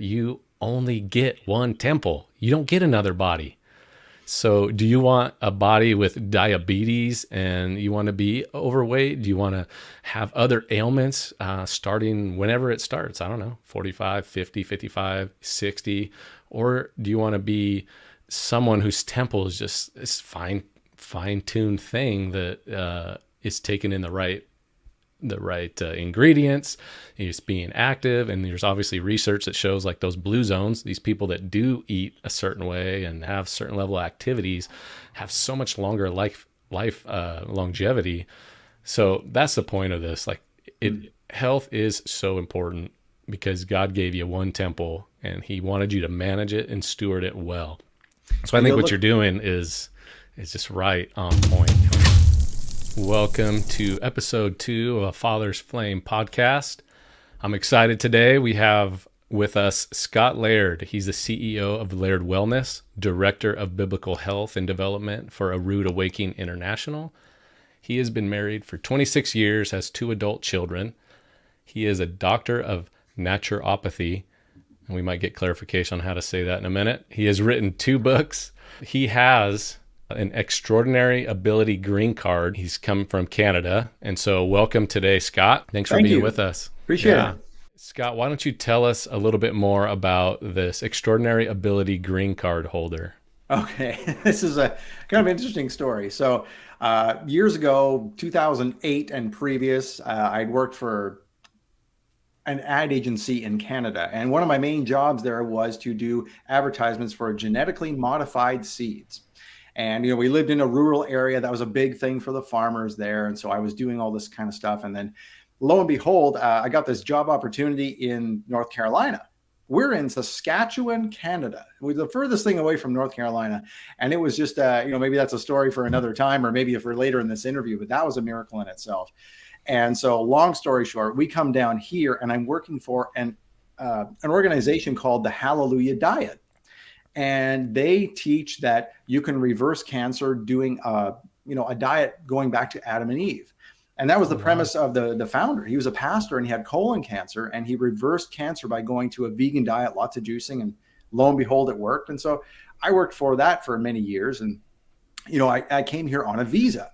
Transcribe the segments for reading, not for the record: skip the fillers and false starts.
you only get one temple. You don't get another body. So, do you want a body with diabetes and you want to be overweight? Do you want to have other ailments starting whenever it starts? I don't know, 45, 50, 55, 60. Or do you want to be someone whose temple is just this fine-tuned thing that is taken in the right ingredients, and just being active. And there's obviously research that shows like those blue zones, these people that do eat a certain way and have certain level of activities have so much longer life longevity. So that's the point of this. Like health is so important because God gave you one temple and he wanted you to manage it and steward it well. So I think what you're doing is just right on point. Welcome to episode 2 of A Father's Flame podcast. I'm excited today. We have with us Scott Laird. He's the CEO of Laird Wellness, Director of Biblical Health and Development for A Rood Awakening Int'l. He has been married for 26 years, has 2 adult children. He is a doctor of naturopathy, and we might get clarification on how to say that in a minute. He has written 2 books. He has an extraordinary ability green card. He's come from Canada. And so welcome today, Scott. Thanks for being with us. Appreciate it. Scott, why don't you tell us a little bit more about this extraordinary ability green card holder? Okay. This is a kind of interesting story. So years ago, 2008 and previous, I'd worked for an ad agency in Canada. And one of my main jobs there was to do advertisements for genetically modified seeds. And, we lived in a rural area. That was a big thing for the farmers there. And so I was doing all this kind of stuff. And then lo and behold, I got this job opportunity in North Carolina. We're in Saskatchewan, Canada. We're the furthest thing away from North Carolina. And it was just, maybe that's a story for another time, or maybe for later in this interview, but that was a miracle in itself. And so long story short, we come down here and I'm working for an organization called the Hallelujah Diet. And they teach that you can reverse cancer doing a diet going back to Adam and Eve. And that was the premise of the founder. He was a pastor and he had colon cancer and he reversed cancer by going to a vegan diet, lots of juicing, and lo and behold, it worked. And so I worked for that for many years. And, I came here on a visa.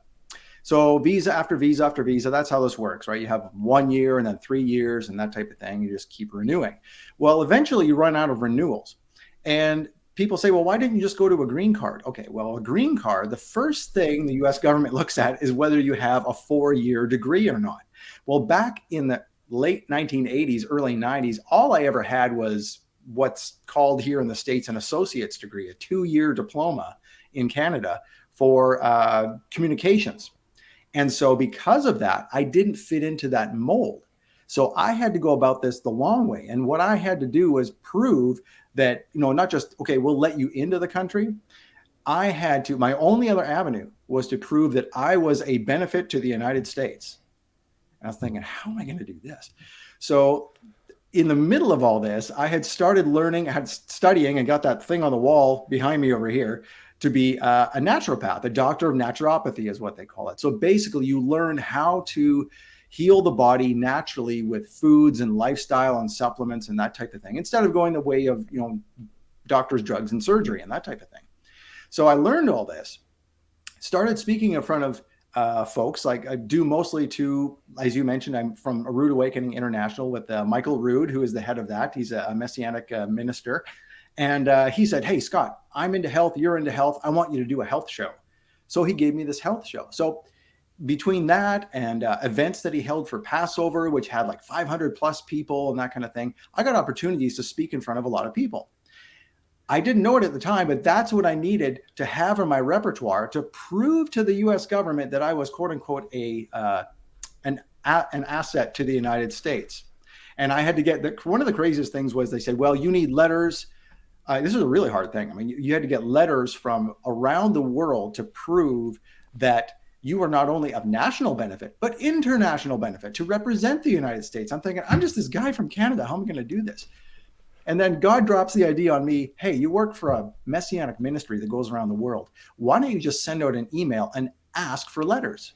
So visa after visa after visa, that's how this works, right? You have 1 year and then 3 years and that type of thing. You just keep renewing. Well, eventually you run out of renewals. And people say, well, why didn't you just go to a green card? Okay, well, a green card, the first thing the US government looks at is whether you have a 4-year degree or not. Well, back in the late 1980s, early 90s, all I ever had was what's called here in the States an associate's degree, a 2-year diploma in Canada for communications. And so because of that, I didn't fit into that mold. So I had to go about this the long way. And what I had to do was prove that, not just, okay, we'll let you into the country. My only other avenue was to prove that I was a benefit to the United States. And I was thinking, how am I going to do this? So in the middle of all this, I had started learning, I had studying and got that thing on the wall behind me over here to be a naturopath, a doctor of naturopathy is what they call it. So basically you learn how to heal the body naturally with foods and lifestyle and supplements and that type of thing, instead of going the way of, doctors, drugs, and surgery and that type of thing. So I learned all this, started speaking in front of folks. Like I do mostly to, as you mentioned, I'm from A Rood Awakening International with Michael Rood, who is the head of that. He's a Messianic minister. And he said, hey, Scott, I'm into health. You're into health. I want you to do a health show. So he gave me this health show. So between that and events that he held for Passover, which had like 500 plus people and that kind of thing, I got opportunities to speak in front of a lot of people. I didn't know it at the time, but that's what I needed to have in my repertoire to prove to the US government that I was, quote unquote, an asset to the United States. And I had to get one of the craziest things was they said, well, you need letters. This is a really hard thing. I mean, you had to get letters from around the world to prove that you are not only of national benefit, but international benefit to represent the United States. I'm thinking, I'm just this guy from Canada. How am I going to do this? And then God drops the idea on me. Hey, you work for a Messianic ministry that goes around the world. Why don't you just send out an email and ask for letters?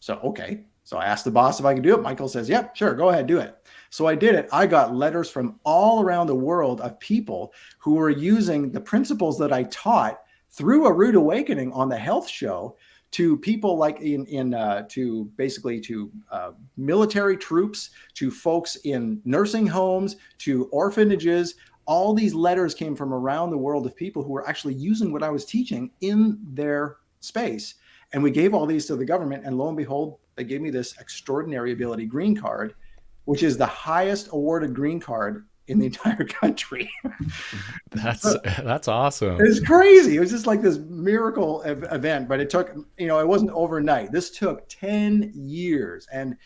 So, okay. So I asked the boss if I could do it. Michael says, yep, sure, go ahead, do it. So I did it. I got letters from all around the world of people who were using the principles that I taught through A Rood Awakening on the health show to people like to military troops, to folks in nursing homes, to orphanages. All these letters came from around the world of people who were actually using what I was teaching in their space. And we gave all these to the government, and lo and behold, they gave me this extraordinary ability green card, which is the highest awarded green card in the entire country. That's awesome. It's crazy. It was just like this miracle event, but it took, it wasn't overnight. This took 10 years, and,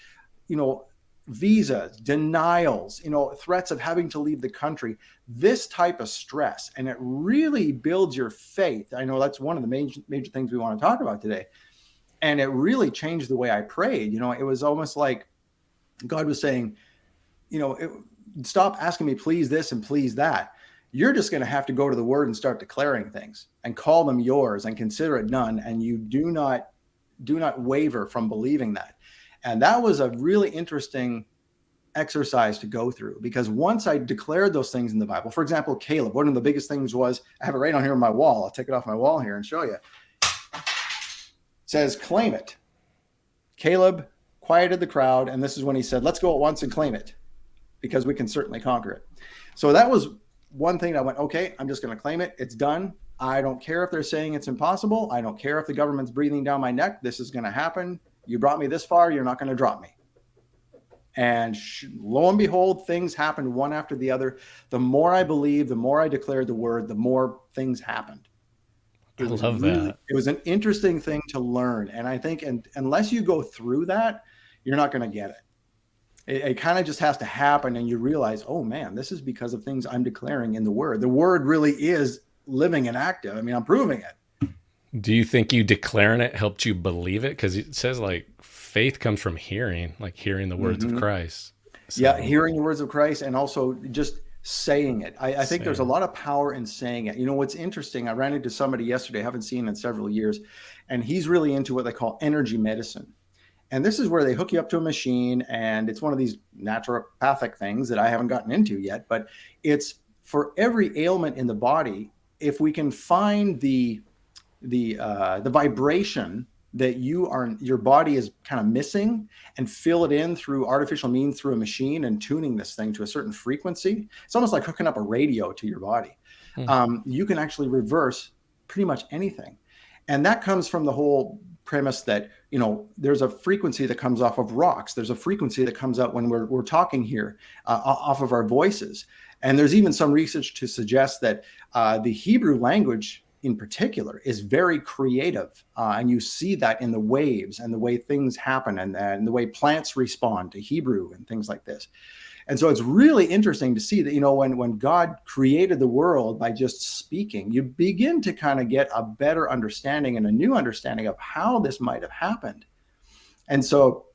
visas, denials, threats of having to leave the country, this type of stress. And it really builds your faith. I know that's one of the major things we want to talk about today. And it really changed the way I prayed. It was almost like God was saying, stop asking me, please this and please that. You're just going to have to go to the word and start declaring things and call them yours and consider it done. And you do not waver from believing that. And that was a really interesting exercise to go through, because once I declared those things in the Bible, for example, Caleb, one of the biggest things was, I have it right on here on my wall. I'll take it off my wall here and show you. It says, claim it. Caleb quieted the crowd. And this is when he said, let's go at once and claim it, because we can certainly conquer it. So that was one thing I went, okay, I'm just going to claim it. It's done. I don't care if they're saying it's impossible. I don't care if the government's breathing down my neck. This is going to happen. You brought me this far. You're not going to drop me. And lo and behold, things happened one after the other. The more I believed, the more I declared the word, the more things happened. I love that. It was an interesting thing to learn. And I think, unless you go through that, you're not going to get it. It kind of just has to happen. And you realize, oh man, this is because of things I'm declaring in the word. The word really is living and active. I mean, I'm proving it. Do you think you declaring it helped you believe it? Because it says like faith comes from hearing, like hearing the words of Christ. So, yeah, hearing the words of Christ, and also just saying it. I think there's a lot of power in saying it. What's interesting, I ran into somebody yesterday, I haven't seen in several years, and he's really into what they call energy medicine. And this is where they hook you up to a machine, and it's one of these naturopathic things that I haven't gotten into yet, but it's for every ailment in the body. If we can find the vibration that your body is kind of missing, and fill it in through artificial means, through a machine, and tuning this thing to a certain frequency, it's almost like hooking up a radio to your body. You can actually reverse pretty much anything. And that comes from the whole premise that, there's a frequency that comes off of rocks. There's a frequency that comes out when we're talking here off of our voices. And there's even some research to suggest that the Hebrew language in particular is very creative. And you see that in the waves and the way things happen, and the way plants respond to Hebrew and things like this. And so it's really interesting to see that, when God created the world by just speaking, you begin to kind of get a better understanding and a new understanding of how this might have happened. And so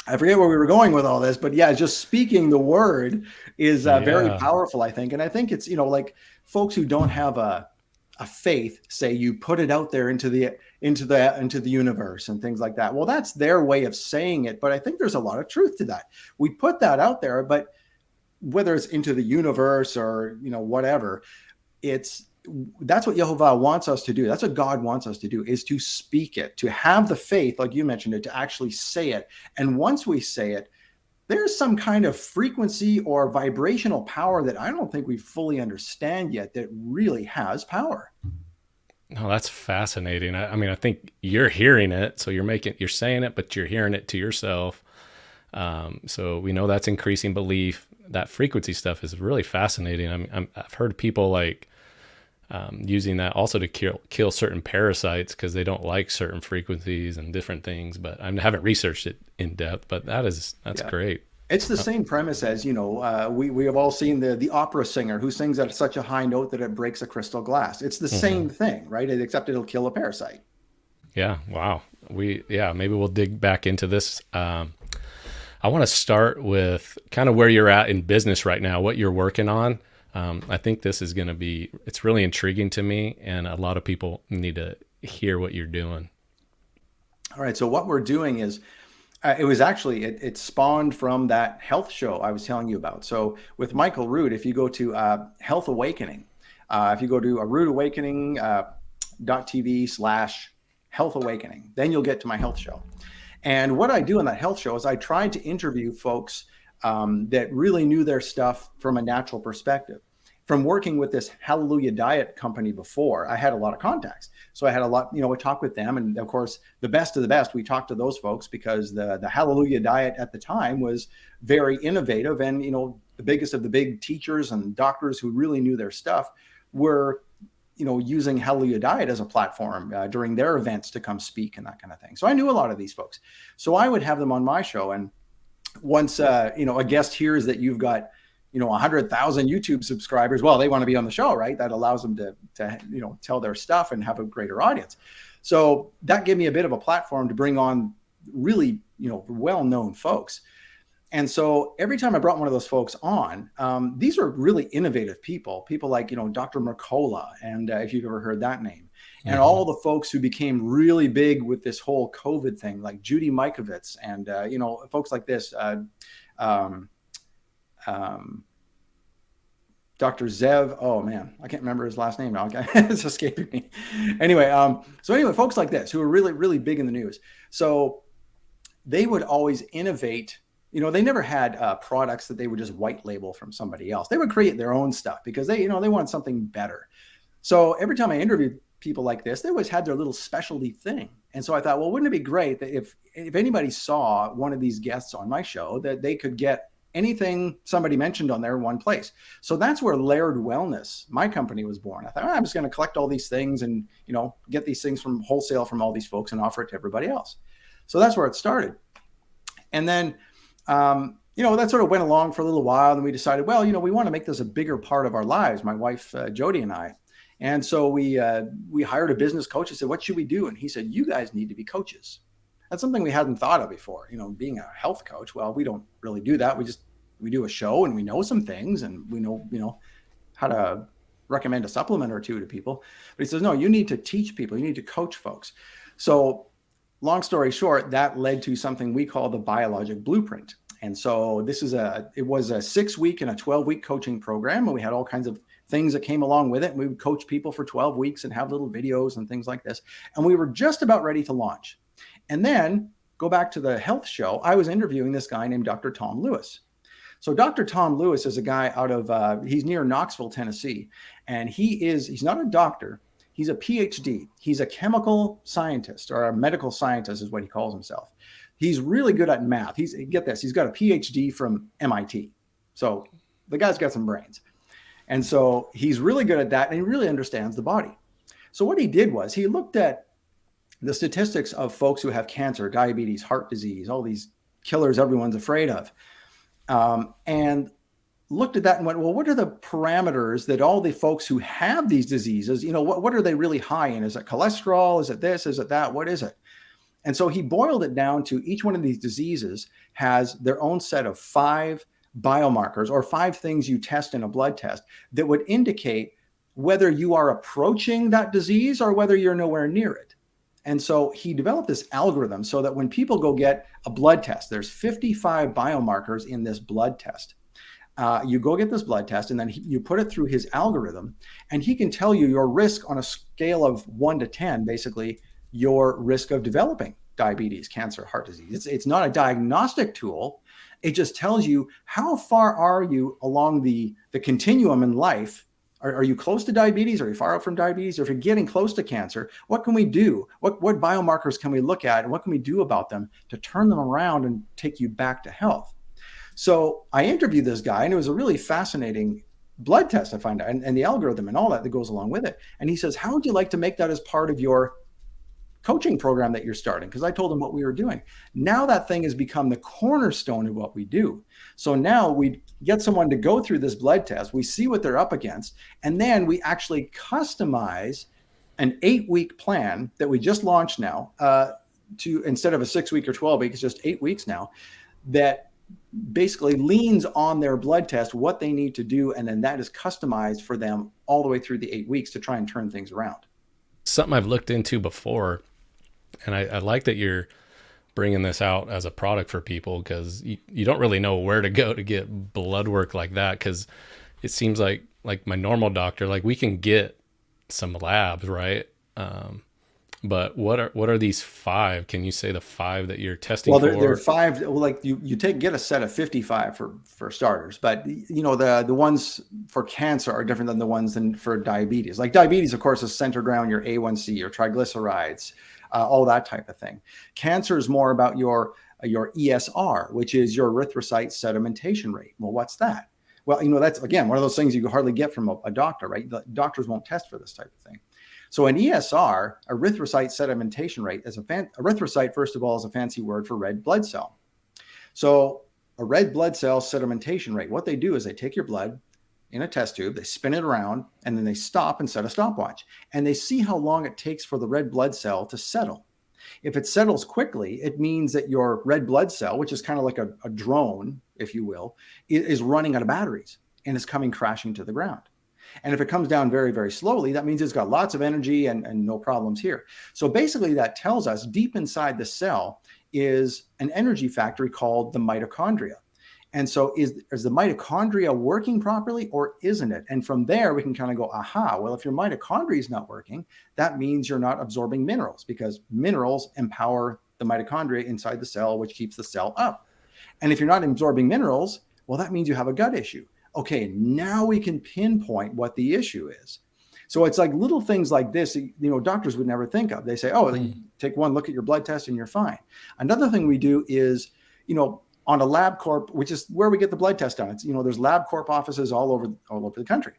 I forget where we were going with all this, but yeah, just speaking the word is very powerful, I think. And I think it's, like folks who don't have a faith, say, you put it out there into the universe and things like that. Well, that's their way of saying it, but I think there's a lot of truth to that. We put that out there, but whether it's into the universe or whatever, that's what Jehovah wants us to do. That's what God wants us to do, is to speak it, to have the faith, like you mentioned it, to actually say it. And once we say it, there's some kind of frequency or vibrational power that I don't think we fully understand yet that really has power. Oh, that's fascinating. I mean, I think you're hearing it, so you're saying it, but you're hearing it to yourself. So we know that's increasing belief. That frequency stuff is really fascinating. I've heard people like using that also to kill certain parasites because they don't like certain frequencies and different things. But I haven't researched it in depth. But that's great. It's the same premise as, we have all seen the opera singer who sings at such a high note that it breaks a crystal glass. It's the same thing, right? Except it'll kill a parasite. Yeah. Wow. Maybe we'll dig back into this. I want to start with kind of where you're at in business right now, what you're working on. I think this is going to it's really intriguing to me, and a lot of people need to hear what you're doing. All right. So what we're doing is, It was actually it spawned from that health show I was telling you about. So with Michael Rood, if you go to Health Awakening, if you go to A Rood Awakening .tv/ Health Awakening, then you'll get to my health show. And what I do in that health show is I tried to interview folks that really knew their stuff from a natural perspective. From working with this Hallelujah Diet company before, I had a lot of contacts. So I had a lot, we talked with them. And of course, the best of the best, we talked to those folks because the Hallelujah Diet at the time was very innovative. And, the biggest of the big teachers and doctors who really knew their stuff were using Hallelujah Diet as a platform during their events to come speak and that kind of thing. So I knew a lot of these folks. So I would have them on my show. And once, a guest hears that you've got, 100,000 YouTube subscribers, well, they want to be on the show, right? That allows them to tell their stuff and have a greater audience. So that gave me a bit of a platform to bring on really, well-known folks. And so every time I brought one of those folks on, these were really innovative people like, Dr. Mercola, and if you've ever heard that name, and all the folks who became really big with this whole COVID thing, like Judy Mikovits and, folks like this, Dr. Zev. Oh man, I can't remember his last name now. It's escaping me. Anyway, folks like this who are really, really big in the news. So they would always innovate. They never had products that they would just white label from somebody else. They would create their own stuff because they want something better. So every time I interviewed people like this, they always had their little specialty thing. And so I thought, well, wouldn't it be great that if anybody saw one of these guests on my show, that they could get anything somebody mentioned on there in one place. So that's where Laird Wellness, my company, was born. I thought, I'm just going to collect all these things and, get these things from wholesale from all these folks and offer it to everybody else. So that's where it started. And then, that sort of went along for a little while. And we decided, well, we want to make this a bigger part of our lives, my wife, Jody, and I. And so we hired a business coach. I said, what should we do? And he said, you guys need to be coaches. That's something we hadn't thought of before, being a health coach. Well, we don't really do that. We do a show and we know some things and we know, how to recommend a supplement or two to people. But he says, no, you need to teach people. You need to coach folks. So long story short, that led to something we call the biologic blueprint. And so it was a 6-week and a 12-week coaching program. And we had all kinds of things that came along with it. And we would coach people for 12 weeks and have little videos and things like this. And we were just about ready to launch. And then go back to the health show. I was interviewing this guy named Dr. Tom Lewis. So Dr. Tom Lewis is a guy out of, he's near Knoxville, Tennessee. And he's not a doctor. He's a PhD. He's a chemical scientist, or a medical scientist is what he calls himself. He's really good at math. Get this, he's got a PhD from MIT. So the guy's got some brains. And so he's really good at that, and he really understands the body. So what he did was he looked at the statistics of folks who have cancer, diabetes, heart disease, all these killers everyone's afraid of, and looked at that and went, well, what are the parameters that all the folks who have these diseases, what are they really high in? Is it cholesterol? Is it this? Is it that? What is it? And so he boiled it down to each one of these diseases has their own set of 5 biomarkers, or 5 things you test in a blood test that would indicate whether you are approaching that disease or whether you're nowhere near it. And so he developed this algorithm so that when people go get a blood test, there's 55 biomarkers in this blood test. You go get this blood test, and then you put it through his algorithm, and he can tell you your risk on a scale of 1 to 10, basically your risk of developing diabetes, cancer, heart disease. It's not a diagnostic tool. It just tells you how far are you along the continuum in life. Are you close to diabetes? Are you far out from diabetes? Or if you're getting close to cancer, what can we do? What biomarkers can we look at, and what can we do about them to turn them around and take you back to health? So I interviewed this guy, and it was a really fascinating blood test, I find out, and the algorithm and all that goes along with it. And he says, how would you like to make that as part of your coaching program that you're starting? Because I told him what we were doing. Now that thing has become the cornerstone of what we do. So now we get someone to go through this blood test, we see what they're up against, and then we actually customize an 8-week plan that we just launched now, to, instead of a 6-week or 12-week, it's just 8 weeks now, that basically leans on their blood test, what they need to do, and then that is customized for them all the way through the 8 weeks to try and turn things around. Something I've looked into before, and I like that you're bringing this out as a product for people, because you don't really know where to go to get blood work like that. Because it seems like my normal doctor, like we can get some labs, right? But what are these five? Can you say the five that you're testing Well, there are for? five. Well, like you get a set of 55 for starters, but the ones for cancer are different than the ones for diabetes. Like diabetes, of course, is centered around your A1C, your triglycerides, all that type of thing. Cancer is more about your ESR, which is your erythrocyte sedimentation rate. Well, what's that? Well, that's again one of those things you can hardly get from a doctor, right? The doctors won't test for this type of thing. So an ESR, erythrocyte sedimentation rate, erythrocyte, first of all, is a fancy word for red blood cell. So a red blood cell sedimentation rate, what they do is they take your blood in a test tube, they spin it around, and then they stop and set a stopwatch. And they see how long it takes for the red blood cell to settle. If it settles quickly, it means that your red blood cell, which is kind of like a drone, if you will, is running out of batteries and is coming crashing to the ground. And if it comes down very, very slowly, that means it's got lots of energy and no problems here. So basically that tells us deep inside the cell is an energy factory called the mitochondria. And so is the mitochondria working properly or isn't it? And from there, we can kind of go, aha, well, if your mitochondria is not working, that means you're not absorbing minerals, because minerals empower the mitochondria inside the cell, which keeps the cell up. And if you're not absorbing minerals, well, that means you have a gut issue. Okay, now we can pinpoint what the issue is. So it's like little things like this, doctors would never think of. They say, oh, take one look at your blood test and you're fine. Another thing we do is, on a LabCorp, which is where we get the blood test done. It's, there's LabCorp offices all over the country.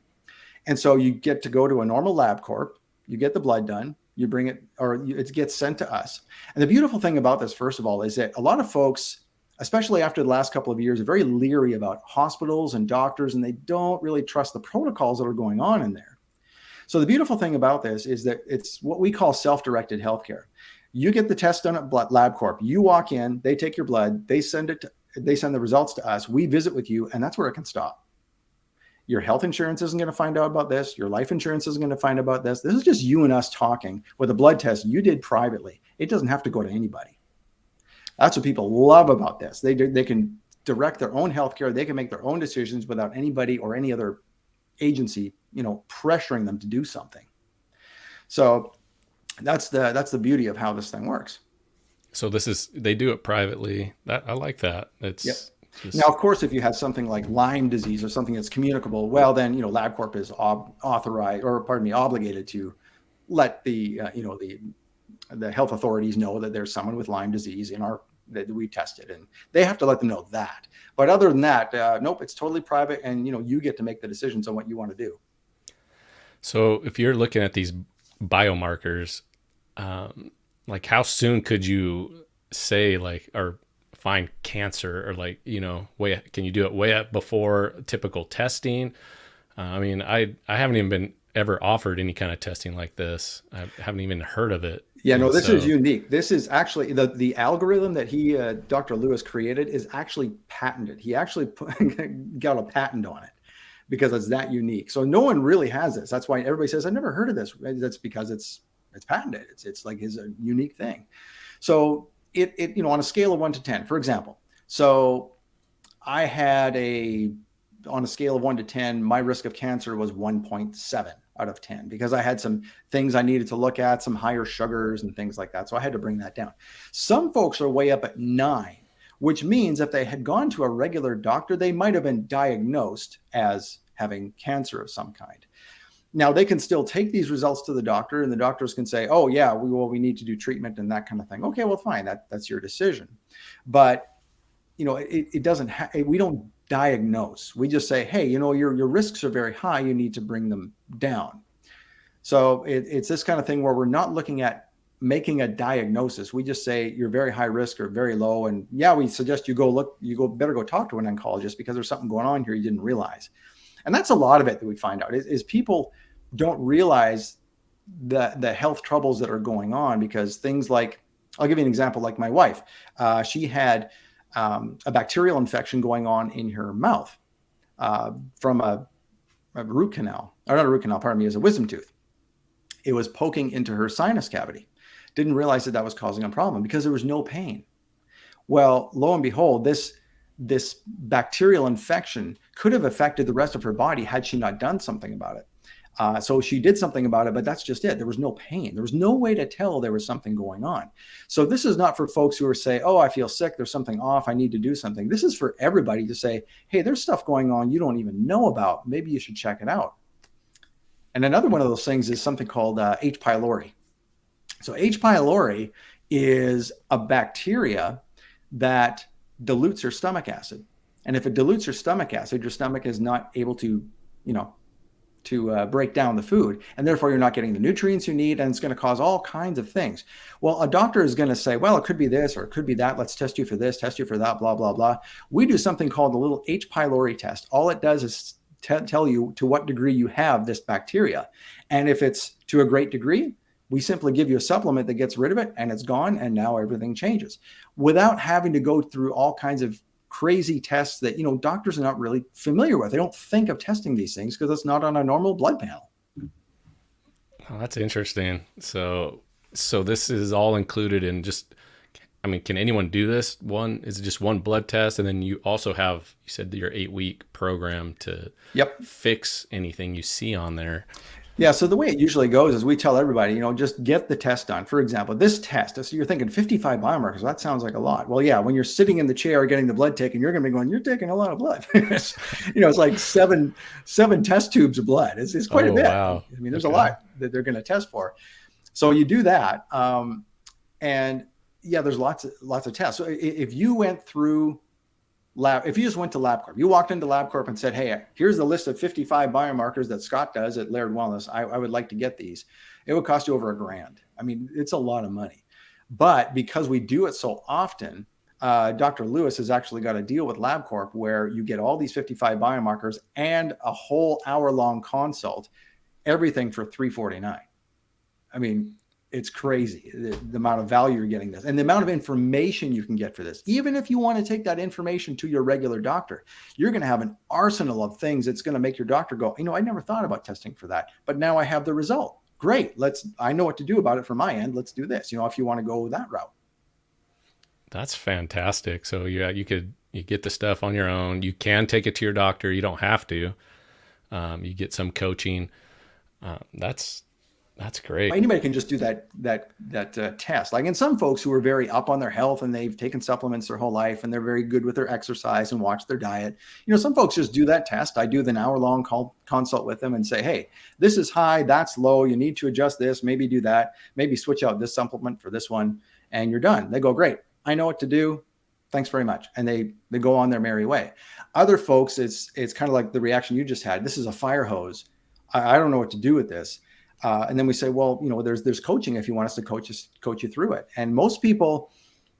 And so you get to go to a normal LabCorp, you get the blood done, you bring it, it gets sent to us. And the beautiful thing about this, first of all, is that a lot of folks, especially after the last couple of years, are very leery about hospitals and doctors, and they don't really trust the protocols that are going on in there. So the beautiful thing about this is that it's what we call self-directed healthcare. You get the test done at LabCorp. You walk in, they take your blood, they send the results to us. We visit with you, and that's where it can stop. Your health insurance isn't going to find out about this. Your life insurance isn't going to find out about this. This is just you and us talking with a blood test you did privately. It doesn't have to go to anybody. That's what people love about this. They can direct their own healthcare. They can make their own decisions without anybody or any other agency, pressuring them to do something. So that's the beauty of how this thing works. So they do it privately. I like that. It's yep. Now, of course, if you have something like Lyme disease or something that's communicable, well, then LabCorp is obligated to let the health authorities know that there's someone with Lyme disease that we tested, and they have to let them know that. But other than that, nope, it's totally private, and you get to make the decisions on what you want to do. So if you're looking at these biomarkers, like how soon could you say or find cancer, or can you do it way up before typical testing? I haven't even been ever offered any kind of testing like this. I haven't even heard of it. Yeah, no, this is unique. This is actually the algorithm that Dr. Lewis created is actually patented. He actually got a patent on it because it's that unique. So no one really has this. That's why everybody says, I've never heard of this. That's because it's patented. It's like a unique thing. So it on a scale of 1 to 10, for example. So I had on a scale of 1 to 10, my risk of cancer was 1.7 out of 10 because I had some things I needed to look at, some higher sugars and things like that. So I had to bring that down. Some folks are way up at 9, which means if they had gone to a regular doctor, they might have been diagnosed as having cancer of some kind. Now they can still take these results to the doctor, and the doctors can say, oh yeah, we need to do treatment and that kind of thing. Okay, well, fine. That's your decision. But it doesn't we don't diagnose. We just say, hey, your risks are very high. You need to bring them down. So it's this kind of thing where we're not looking at making a diagnosis. We just say you're very high risk or very low. And yeah, we suggest better go talk to an oncologist because there's something going on here you didn't realize. And that's a lot of it that we find out is people don't realize the health troubles that are going on because things like, I'll give you an example, like my wife, she had a bacterial infection going on in her mouth from a root canal, or not a root canal, pardon me, is a wisdom tooth. It was poking into her sinus cavity. Didn't realize that was causing a problem because there was no pain. Well, lo and behold, this bacterial infection could have affected the rest of her body had she not done something about it. So she did something about it, but that's just it. There was no pain. There was no way to tell there was something going on. So this is not for folks who are say, oh, I feel sick. There's something off. I need to do something. This is for everybody to say, hey, there's stuff going on you don't even know about. Maybe you should check it out. And another one of those things is something called H. pylori. So H. pylori is a bacteria that dilutes your stomach acid. And if it dilutes your stomach acid, your stomach is not able to, break down the food, and therefore you're not getting the nutrients you need, and it's going to cause all kinds of things. Well, a doctor is going to say, well, it could be this or it could be that. Let's test you for this, test you for that, blah, blah, blah. We do something called the little H. pylori test. All it does is tell you to what degree you have this bacteria. And if it's to a great degree, we simply give you a supplement that gets rid of it and it's gone, and now everything changes without having to go through all kinds of crazy tests that, doctors are not really familiar with. They don't think of testing these things because it's not on a normal blood panel. Oh, that's interesting. So this is all included in just, I mean, can anyone do this? Is it just one blood test? And then you also have, you said your 8-week program to fix anything you see on there. Yeah. So the way it usually goes is we tell everybody, just get the test done. For example, this test, so you're thinking 55 biomarkers. That sounds like a lot. Well, yeah, when you're sitting in the chair getting the blood taken, you're going to be going, you're taking a lot of blood. It's like seven test tubes of blood. It's quite a bit. Wow. I mean, there's a lot that they're going to test for. So you do that. And yeah, there's lots of tests. So if you went through if you just went to LabCorp, you walked into LabCorp and said, hey, here's the list of 55 biomarkers that Scott does at Laird Wellness. I would like to get these. It would cost you over $1,000. I mean, it's a lot of money. But because we do it so often, Dr. Lewis has actually got a deal with LabCorp where you get all these 55 biomarkers and a whole hour-long consult, everything for $349. I mean, it's crazy the amount of value you're getting this and the amount of information you can get for this. Even if you want to take that information to your regular doctor, you're going to have an arsenal of things that's going to make your doctor go, I never thought about testing for that, but now I have the result. Great. I know what to do about it from my end. Let's do this. If you want to go that route. That's fantastic. So yeah, you get the stuff on your own. You can take it to your doctor. You don't have to. You get some coaching. That's great. Anybody can just do that test. Like in some folks who are very up on their health and they've taken supplements their whole life and they're very good with their exercise and watch their diet. Some folks just do that test. I do the hour-long consult with them and say, hey, this is high, that's low. You need to adjust this, maybe do that, maybe switch out this supplement for this one, and you're done. They go, great. I know what to do. Thanks very much. And they go on their merry way. Other folks, it's kind of like the reaction you just had. This is a fire hose. I don't know what to do with this. And then we say, well, there's coaching if you want us to coach you through it. And most people,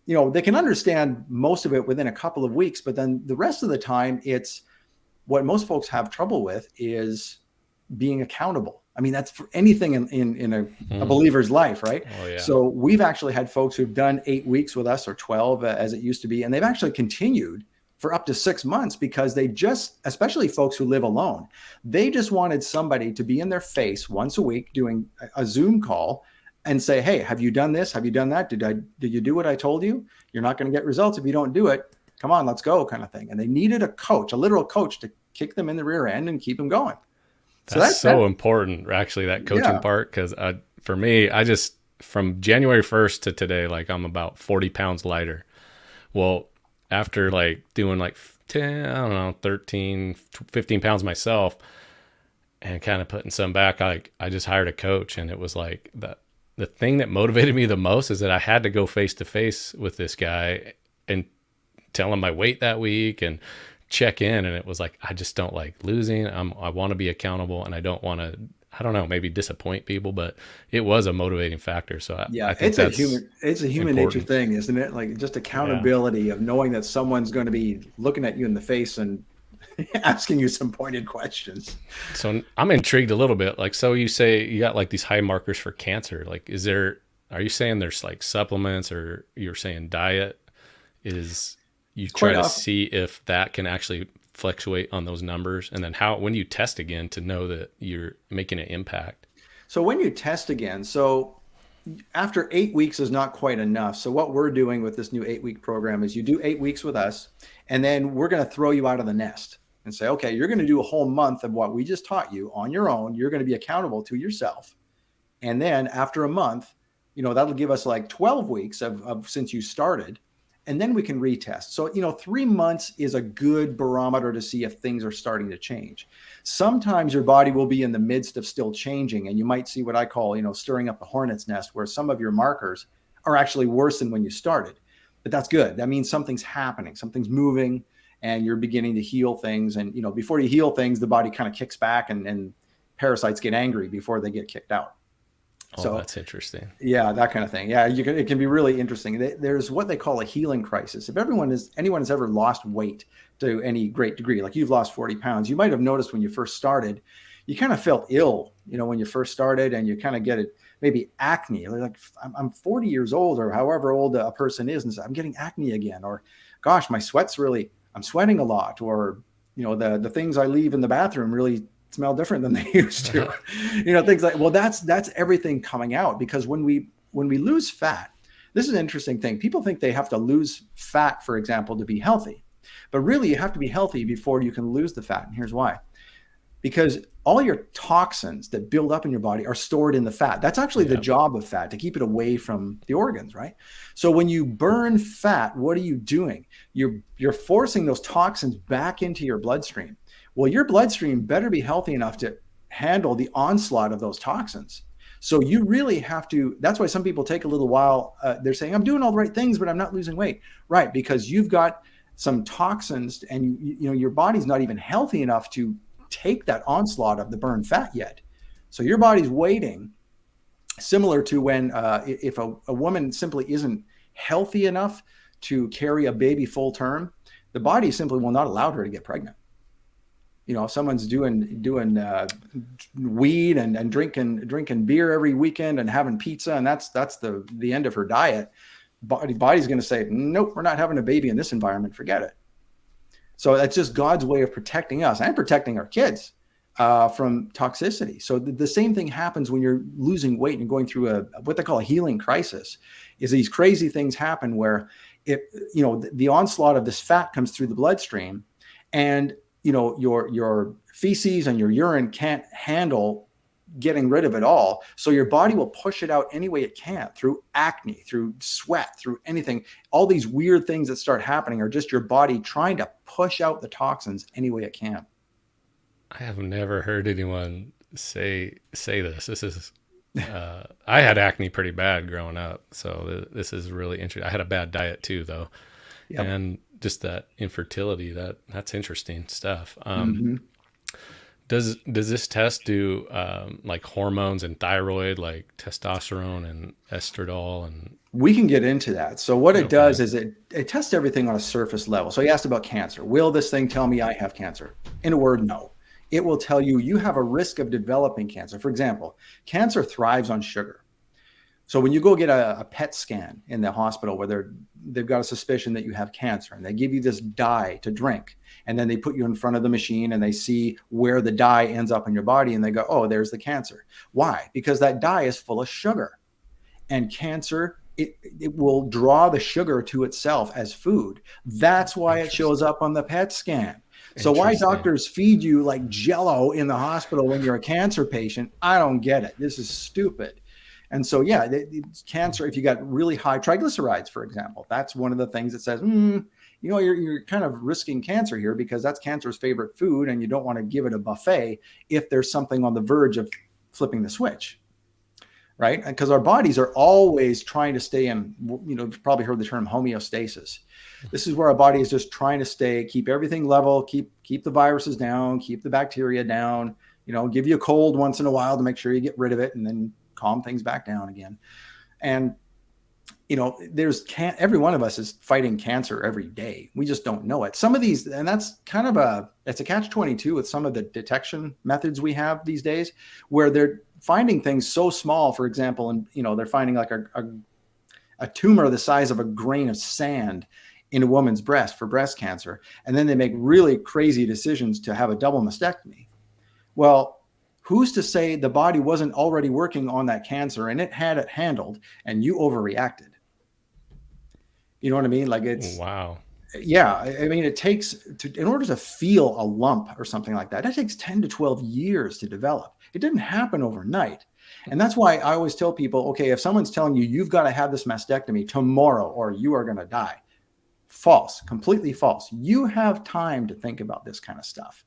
they can understand most of it within a couple of weeks, but then the rest of the time, it's what most folks have trouble with is being accountable. I mean, that's for anything in a believer's life, right? Oh, yeah. So we've actually had folks who've done 8 weeks with us or 12 as it used to be, and they've actually continued for up to 6 months because especially folks who live alone, they just wanted somebody to be in their face once a week doing a Zoom call and say, hey, have you done this? Have you done that? Did you do what I told you? You're not going to get results if you don't do it. Come on, let's go kind of thing. And they needed a literal coach to kick them in the rear end and keep them going. That's so important, actually, that coaching part. Because for me, from January 1st to today, I'm about 40 pounds lighter. Well, after doing 13, 15 pounds myself and kind of putting some back, I just hired a coach. And it was the thing that motivated me the most is that I had to go face to face with this guy and tell him my weight that week and check in. And it was I just don't like losing. I want to be accountable and I don't want to, I don't know, maybe disappoint people, but it was a motivating factor. So I think it's a human nature thing, isn't it? Just accountability of knowing that someone's going to be looking at you in the face and asking you some pointed questions. So I'm intrigued a little bit. So you say you got these high markers for cancer. Are you saying there's supplements, or you're saying diet is you try to see if that can actually fluctuate on those numbers? And then when do you test again to know that you're making an impact? So when you test again, after 8 weeks is not quite enough. So what we're doing with this new 8-week program is you do 8 weeks with us, and then we're going to throw you out of the nest and say, okay, you're going to do a whole month of what we just taught you on your own. You're going to be accountable to yourself. And then after a month, that'll give us like 12 weeks of since you started. And then we can retest. So, 3 months is a good barometer to see if things are starting to change. Sometimes your body will be in the midst of still changing, and you might see what I call, stirring up the hornet's nest, where some of your markers are actually worse than when you started. But that's good. That means something's happening, something's moving, and you're beginning to heal things. And, before you heal things, the body kind of kicks back, and parasites get angry before they get kicked out. Oh, so that's interesting. Yeah, that kind of thing. Yeah, it can be really interesting. There's what they call a healing crisis. If anyone has ever lost weight to any great degree, like you've lost 40 pounds, you might have noticed when you first started, you kind of felt ill, when you first started, and you kind of get it, maybe acne. Like, I'm 40 years old, or however old a person is, and I'm getting acne again, or gosh, I'm sweating a lot, or, the things I leave in the bathroom really smell different than they used to. Things like, well, that's everything coming out, because when we lose fat, this is an interesting thing. People think they have to lose fat, for example, to be healthy, but really you have to be healthy before you can lose the fat. And here's why: because all your toxins that build up in your body are stored in the fat. That's actually the job of fat, to keep it away from the organs, right? So when you burn fat, what are you doing? You're forcing those toxins back into your bloodstream. Well, your bloodstream better be healthy enough to handle the onslaught of those toxins. So you really have to, that's why some people take a little while. They're saying, I'm doing all the right things, but I'm not losing weight. Right, because you've got some toxins, and your body's not even healthy enough to take that onslaught of the burned fat yet. So your body's waiting, similar to when if a woman simply isn't healthy enough to carry a baby full term, the body simply will not allow her to get pregnant. If someone's doing weed and drinking beer every weekend and having pizza, and that's the end of her diet, body's going to say, nope, we're not having a baby in this environment. Forget it. So that's just God's way of protecting us and protecting our kids from toxicity. So the same thing happens when you're losing weight and going through what they call a healing crisis. Is these crazy things happen where the onslaught of this fat comes through the bloodstream, and your feces and your urine can't handle getting rid of it all. So your body will push it out any way it can, through acne, through sweat, through anything. All these weird things that start happening are just your body trying to push out the toxins any way it can. I have never heard anyone say this. This is, I had acne pretty bad growing up. So this is really interesting. I had a bad diet too, though. Yep. And just that infertility, that's interesting stuff. Does this test do like hormones and thyroid, like testosterone and estradiol? And we can get into that. So what it does is it tests everything on a surface level. So you asked about cancer. Will this thing tell me I have cancer? In a word, no. It will tell you have a risk of developing cancer. For example, cancer thrives on sugar. So when you go get a PET scan in the hospital where they've got a suspicion that you have cancer, and they give you this dye to drink, and then they put you in front of the machine and they see where the dye ends up in your body, and they go, oh, there's the cancer. Why? Because that dye is full of sugar, and cancer, it will draw the sugar to itself as food. That's why it shows up on the PET scan. So why doctors feed you like Jell-O in the hospital when you're a cancer patient, I don't get it. This is stupid. And so, cancer, if you got really high triglycerides, for example, that's one of the things that says, you're kind of risking cancer here, because that's cancer's favorite food, and you don't want to give it a buffet if there's something on the verge of flipping the switch, right? Because our bodies are always trying to stay in, you've probably heard the term homeostasis. This is where our body is just trying to keep everything level, keep the viruses down, keep the bacteria down, give you a cold once in a while to make sure you get rid of it, and then calm things back down again. And every one of us is fighting cancer every day. We just don't know it. Some of these, and that's kind of it's a catch-22 with some of the detection methods we have these days, where they're finding things so small, for example, and they're finding like a tumor the size of a grain of sand in a woman's breast for breast cancer, and then they make really crazy decisions to have a double mastectomy. Well, Who's to say the body wasn't already working on that cancer and it had it handled and you overreacted? You know what I mean? Like Wow. yeah, I mean, it takes in order to feel a lump or something like that, it takes 10 to 12 years to develop. It didn't happen overnight. And that's why I always tell people, okay, if someone's telling you you've got to have this mastectomy tomorrow or you are going to die, false, completely false. You have time to think about this kind of stuff.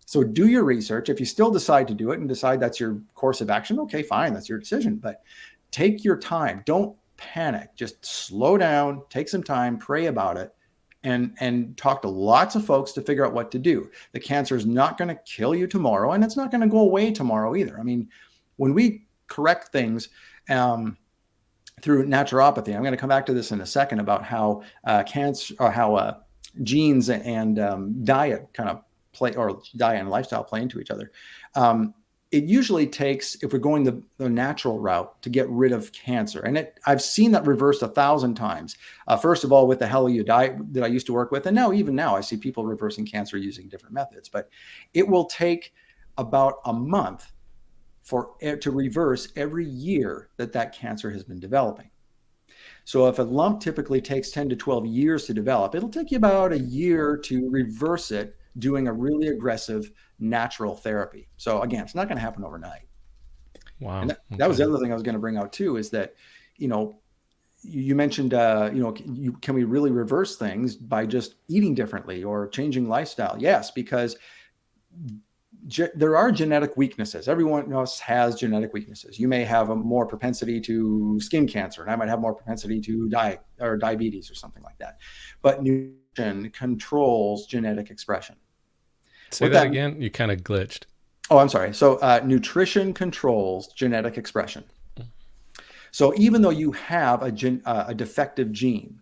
So do your research. If you still decide to do it and decide that's your course of action, okay, fine, that's your decision. But take your time. Don't panic. Just slow down, take some time, pray about it, and talk to lots of folks to figure out what to do. The cancer is not going to kill you tomorrow, and it's not going to go away tomorrow either. I mean, when we correct things through naturopathy, I'm going to come back to this in a second about how cancer or how genes and diet kind of play, or diet and lifestyle play into each other. It usually takes, if we're going the natural route, to get rid of cancer. And I've seen that reversed 1,000 times. First of all, with the Paleo diet that I used to work with. And even now I see people reversing cancer using different methods. But it will take about a month for it to reverse every year that cancer has been developing. So if a lump typically takes 10 to 12 years to develop, it'll take you about a year to reverse it doing a really aggressive natural therapy. So again, it's not going to happen overnight. Wow. And that was the other thing I was going to bring out too, is that, you mentioned, can we really reverse things by just eating differently or changing lifestyle? Yes, because there are genetic weaknesses. Everyone else has genetic weaknesses. You may have a more propensity to skin cancer, and I might have more propensity to diabetes or something like that. But nutrition controls genetic expression. Say that again. You kind of glitched. Oh, I'm sorry. So nutrition controls genetic expression. So even though you have a defective gene,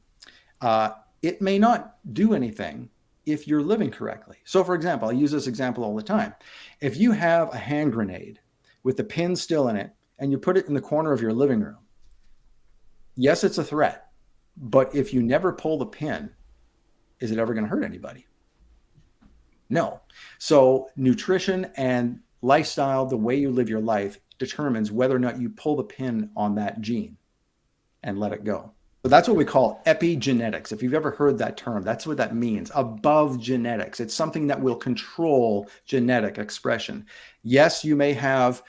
it may not do anything if you're living correctly. So for example, I use this example all the time. If you have a hand grenade with the pin still in it and you put it in the corner of your living room, yes, it's a threat. But if you never pull the pin, is it ever going to hurt anybody? No. So nutrition and lifestyle, the way you live your life, determines whether or not you pull the pin on that gene and let it go. So that's what we call epigenetics. If you've ever heard that term, that's what that means. Above genetics. It's something that will control genetic expression. Yes, you may have,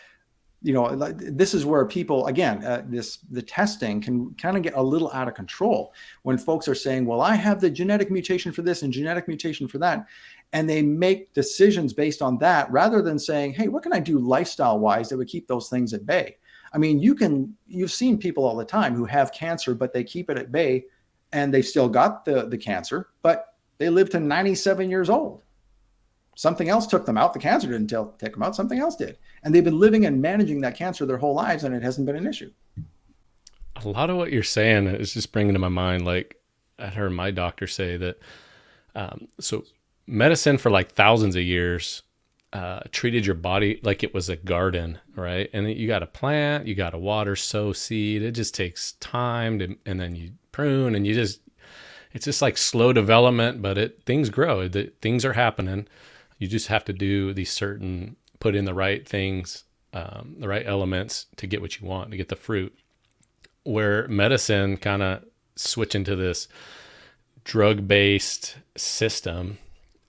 this is where people, again, the testing can kind of get a little out of control when folks are saying, well, I have the genetic mutation for this and genetic mutation for that. And they make decisions based on that rather than saying, hey, what can I do lifestyle wise that would keep those things at bay? I mean, you've seen people all the time who have cancer, but they keep it at bay and they've still got the cancer, but they live to 97 years old. Something else took them out. The cancer didn't take them out. Something else did. And they've been living and managing that cancer their whole lives, and it hasn't been an issue. A lot of what you're saying is just bringing to my mind, like I heard my doctor say that, so medicine for like thousands of years treated your body like it was a garden, right? And you got to plant, you got to water, sow seed. It just takes time and then you prune and it's just like slow development, but things grow. Things are happening. You just have to do put in the right things, the right elements to get what you want, to get the fruit. Where medicine kind of switch into this drug-based system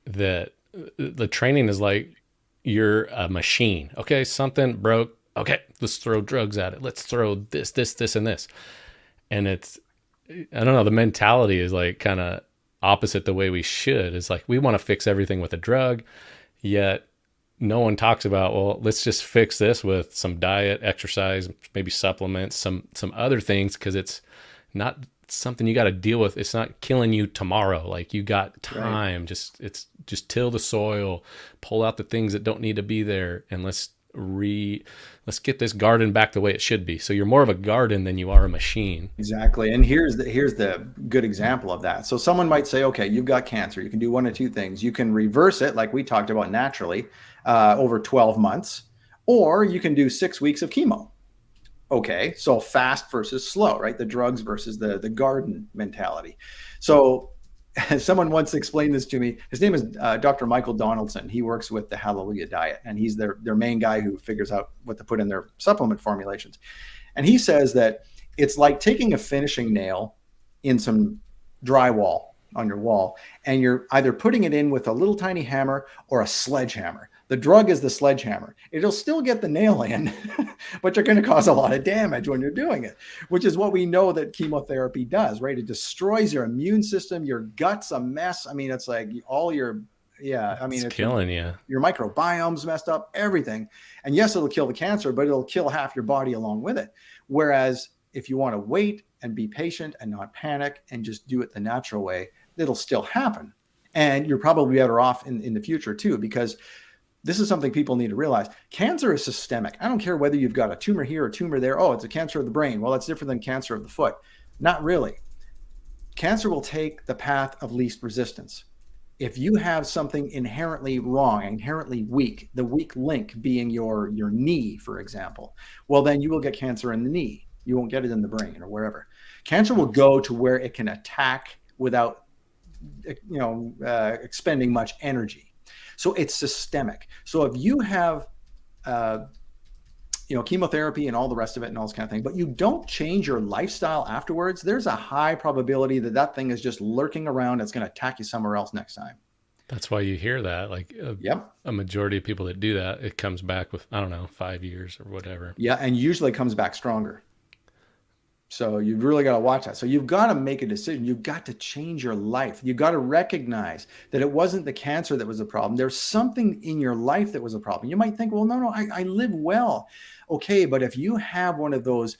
that the training is like, you're a machine. Okay, something broke. Okay, let's throw drugs at it. Let's throw this, and this. And I don't know, the mentality is like kind of opposite the way we should. It's like we want to fix everything with a drug, yet no one talks about, well, let's just fix this with some diet, exercise, maybe supplements, some other things, because it's not something you got to deal with. It's not killing you tomorrow. Like you got time. Right. Just till the soil, pull out the things that don't need to be there, and let's get this garden back the way it should be. So you're more of a garden than you are a machine. Exactly. And here's the good example of that. So someone might say, okay, you've got cancer. You can do one of two things. You can reverse it, like we talked about, naturally over 12 months, or you can do 6 weeks of chemo. Okay, so fast versus slow, right? The drugs versus the garden mentality. So someone once explained this to me. His name is Dr. Michael Donaldson. He works with the Hallelujah Diet, and he's their main guy who figures out what to put in their supplement formulations. And he says that it's like taking a finishing nail in some drywall on your wall, and you're either putting it in with a little tiny hammer or a sledgehammer. The drug is the sledgehammer. It'll still get the nail in, but you're going to cause a lot of damage when you're doing it, which is what we know that chemotherapy does, right? It destroys your immune system. Your gut's a mess. I mean, it's like all your, I mean, it's killing you. Your microbiome's messed up, everything. And yes, it'll kill the cancer, but it'll kill half your body along with it. Whereas if you want to wait and be patient and not panic and just do it the natural way, it'll still happen. And you're probably better off in the future too, because this is something people need to realize. Cancer is systemic. I don't care whether you've got a tumor here or a tumor there. Oh, it's a cancer of the brain. Well, that's different than cancer of the foot. Not really. Cancer will take the path of least resistance. If you have something inherently wrong, inherently weak, the weak link being your knee, for example, well, then you will get cancer in the knee. You won't get it in the brain or wherever. Cancer will go to where it can attack without, expending much energy. So it's systemic. So if you have, chemotherapy and all the rest of it and all this kind of thing, but you don't change your lifestyle afterwards, there's a high probability that thing is just lurking around. It's going to attack you somewhere else next time. That's why you hear that. Like a majority of people that do that, it comes back with, 5 years or whatever. Yeah. And usually comes back stronger. So you've really got to watch that. So you've got to make a decision. You've got to change your life. You've got to recognize that it wasn't the cancer that was the problem. There's something in your life that was a problem. You might think, well, no, I live well. Okay, but if you have one of those,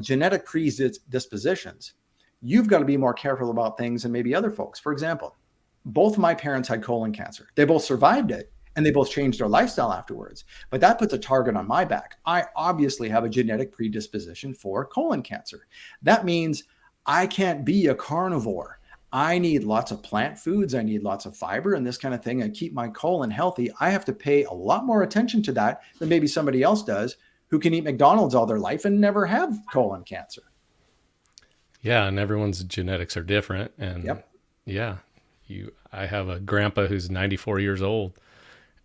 genetic predispositions, you've got to be more careful about things than maybe other folks. For example, both my parents had colon cancer. They both survived it. And they both changed their lifestyle afterwards. But that puts a target on my back. I obviously have a genetic predisposition for colon cancer. That means I can't be a carnivore. I need lots of plant foods. I need lots of fiber and this kind of thing and keep my colon healthy. I have to pay a lot more attention to that than maybe somebody else does who can eat McDonald's all their life and never have colon cancer. Yeah, and everyone's genetics are different. And I have a grandpa who's 94 years old.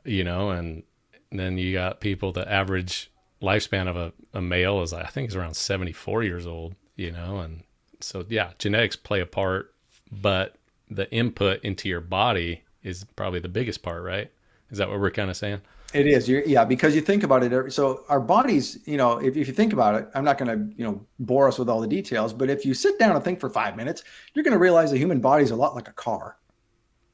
And then you got people, the average lifespan of a male is, I think, is around 74 years old, and so, yeah, genetics play a part, but the input into your body is probably the biggest part, right? Is that what we're kind of saying? It is. Because you think about it. So our bodies, if you think about it, I'm not going to, bore us with all the details, but if you sit down and think for 5 minutes, you're going to realize the human body is a lot like a car.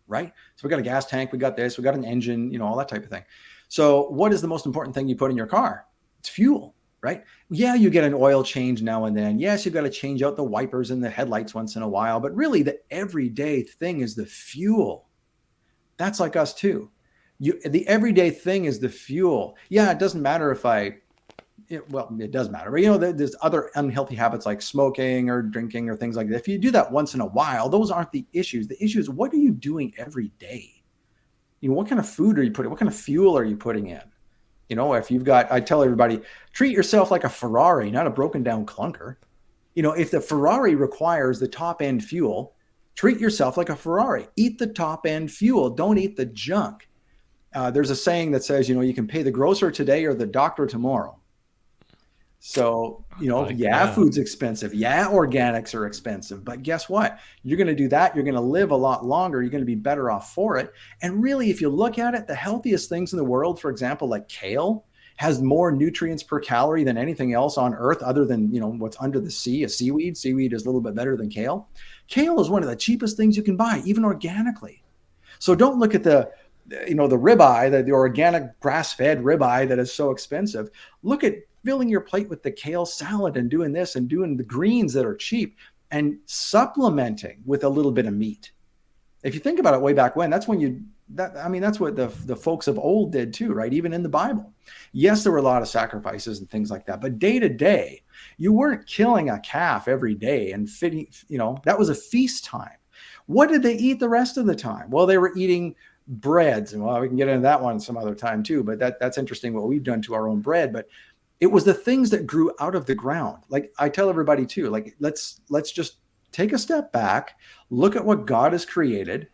Right? So we got a gas tank, we got this, we got an engine, all that type of thing. So what is the most important thing you put in your car? It's fuel, right? Yeah, you get an oil change now and then. Yes, you've got to change out the wipers and the headlights once in a while, but really the everyday thing is the fuel. That's like us too. The everyday thing is the fuel. Yeah, it doesn't matter if it does matter. But, there's other unhealthy habits like smoking or drinking or things like that. If you do that once in a while, those aren't the issues. The issue is, what are you doing every day? What kind of food are you putting? What kind of fuel are you putting in? I tell everybody, treat yourself like a Ferrari, not a broken down clunker. If the Ferrari requires the top end fuel, treat yourself like a Ferrari. Eat the top end fuel. Don't eat the junk. There's a saying that says, you can pay the grocer today or the doctor tomorrow. So, food's expensive. Yeah, organics are expensive. But guess what? You're going to do that. You're going to live a lot longer. You're going to be better off for it. And really, if you look at it, the healthiest things in the world, for example, like kale, has more nutrients per calorie than anything else on earth other than, what's under the sea, a seaweed. Seaweed is a little bit better than kale. Kale is one of the cheapest things you can buy, even organically. So don't look at the ribeye, the organic grass-fed ribeye that is so expensive. Look at filling your plate with the kale salad and doing this and doing the greens that are cheap and supplementing with a little bit of meat. If you think about it way back when, that's when that's what the folks of old did too, right? Even in the Bible. Yes, there were a lot of sacrifices and things like that, but day to day, you weren't killing a calf every day and fitting, that was a feast time. What did they eat the rest of the time? Well, they were eating breads, and we can get into that one some other time too, but that's interesting what we've done to our own bread. But it was the things that grew out of the ground. Like I tell everybody too, like let's just take a step back, look at what God has created,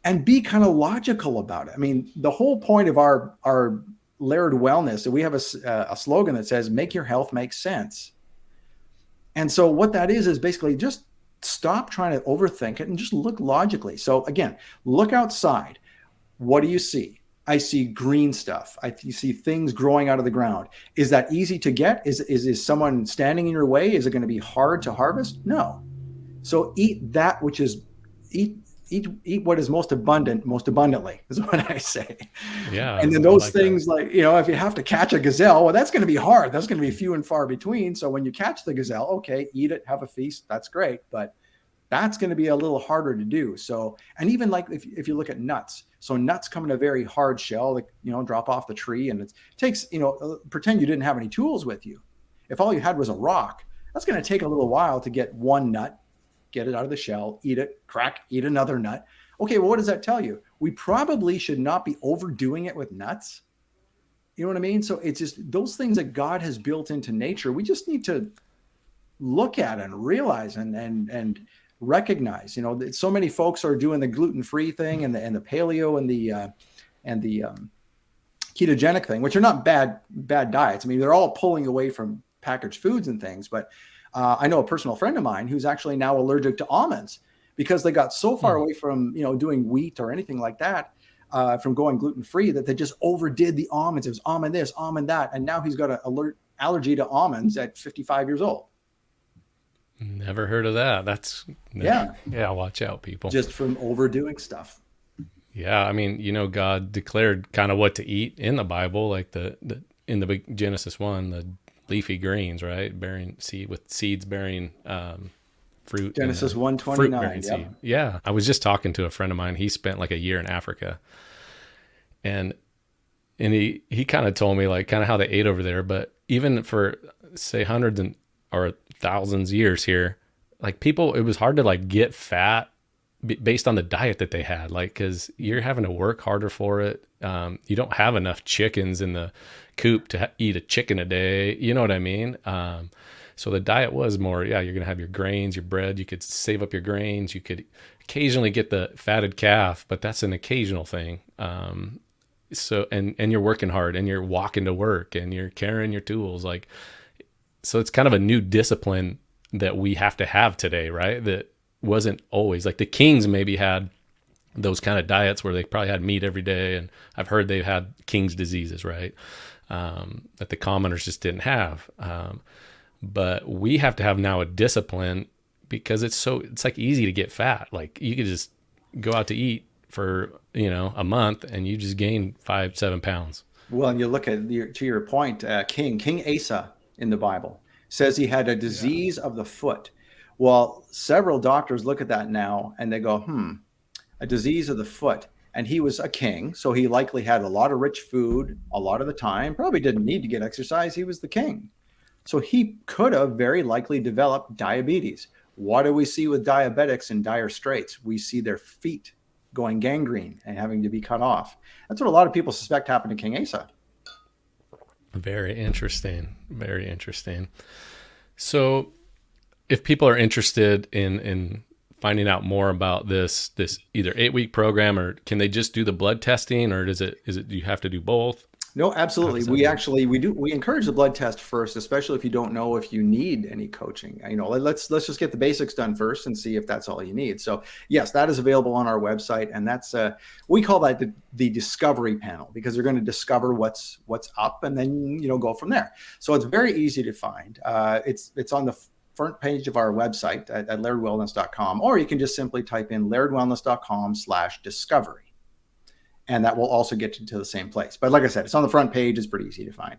and be kind of logical about it. I mean, the whole point of our Laird Wellness, we have a slogan that says, make your health make sense. And so what that is basically just stop trying to overthink it and just look logically. So again, look outside. What do you see? I see green stuff. You see things growing out of the ground. Is that easy to get? Is someone standing in your way? Is it going to be hard to harvest? No. So eat that which is eat what is most abundant, most abundantly, is what I say. Yeah, And then I those like things, like, if you have to catch a gazelle, well, that's going to be hard. That's going to be few and far between. So when you catch the gazelle, okay, eat it, have a feast. That's great. But that's going to be a little harder to do. So, and even like if you look at nuts, so nuts come in a very hard shell, like, drop off the tree, and it takes, pretend you didn't have any tools with you. If all you had was a rock, that's going to take a little while to get one nut, get it out of the shell, eat it, crack, eat another nut. Okay, well, what does that tell you? We probably should not be overdoing it with nuts. You know what I mean? So it's just those things that God has built into nature. We just need to look at and realize and recognize. So many folks are doing the gluten-free thing and the paleo and the ketogenic thing, which are not bad diets. I mean, they're all pulling away from packaged foods and things. But I know a personal friend of mine who's actually now allergic to almonds because they got so far away from doing wheat or anything like that, from going gluten-free, that they just overdid the almonds. It was almond this, almond that, and now he's got an allergy to almonds at 55 years old. Never heard of that. Yeah. Watch out, people. Just from overdoing stuff. Yeah, I mean, God declared kind of what to eat in the Bible, like in the big Genesis 1, the leafy greens, right, bearing seed with seeds bearing fruit. Genesis 1:29. Fruit bearing seed. Yeah, I was just talking to a friend of mine. He spent like a year in Africa, and he kind of told me like kind of how they ate over there. But even for say hundreds or thousands years here, like people, it was hard to like get fat based on the diet that they had, like, because you're having to work harder for it. You don't have enough chickens in the coop to eat a chicken a day. You know what I mean? So the diet was more, you're going to have your grains, your bread. You could save up your grains. You could occasionally get the fatted calf, but that's an occasional thing. So, and you're working hard and you're walking to work and you're carrying your tools. Like, so it's kind of a new discipline that we have to have today, right? That wasn't always, like, the kings maybe had those kind of diets where they probably had meat every day. And I've heard they had king's diseases, right? That the commoners just didn't have. But we have to have now a discipline because it's like easy to get fat. Like, you could just go out to eat for, a month and you just gain 5-7 pounds. Well, and you look at to your point, King Asa in the Bible says he had a disease of the foot. Well, several doctors look at that now and they go, a disease of the foot. And he was a king, so he likely had a lot of rich food a lot of the time, probably didn't need to get exercise. He was the king. So he could have very likely developed diabetes. What do we see with diabetics in dire straits? We see their feet going gangrene and having to be cut off. That's what a lot of people suspect happened to King Asa. Very interesting. Very interesting. So if people are interested in finding out more about this either 8-week program, or can they just do the blood testing, or do you have to do both? No, absolutely. We encourage the blood test first, especially if you don't know if you need any coaching. Let's just get the basics done first and see if that's all you need. So yes, that is available on our website, and that's we call that the discovery panel, because they're going to discover what's up and then go from there. So it's very easy to find. It's on the front page of our website at lairdwellness.com, or you can just simply type in lairdwellness.com/discovery. And that will also get you to the same place. But like I said, it's on the front page. It's pretty easy to find.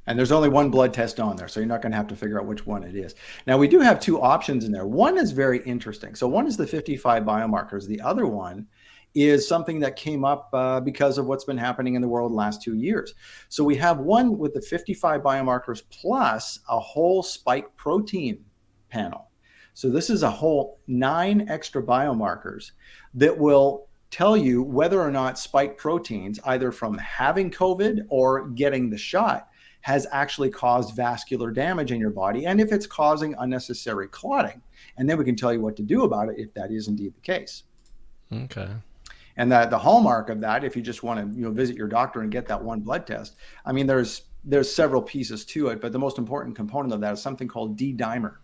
And there's only one blood test on there, so you're not going to have to figure out which one it is. Now, we do have two options in there. One is very interesting. So one is the 55 biomarkers. The other one is something that came up because of what's been happening in the world the last 2 years. So we have one with the 55 biomarkers plus a whole spike protein panel. So this is a whole 9 extra biomarkers that will tell you whether or not spike proteins, either from having COVID or getting the shot, has actually caused vascular damage in your body, and if it's causing unnecessary clotting. And then we can tell you what to do about it if that is indeed the case. Okay. And that the hallmark of that, if you just want to, visit your doctor and get that one blood test, I mean, there's several pieces to it, but the most important component of that is something called D-dimer.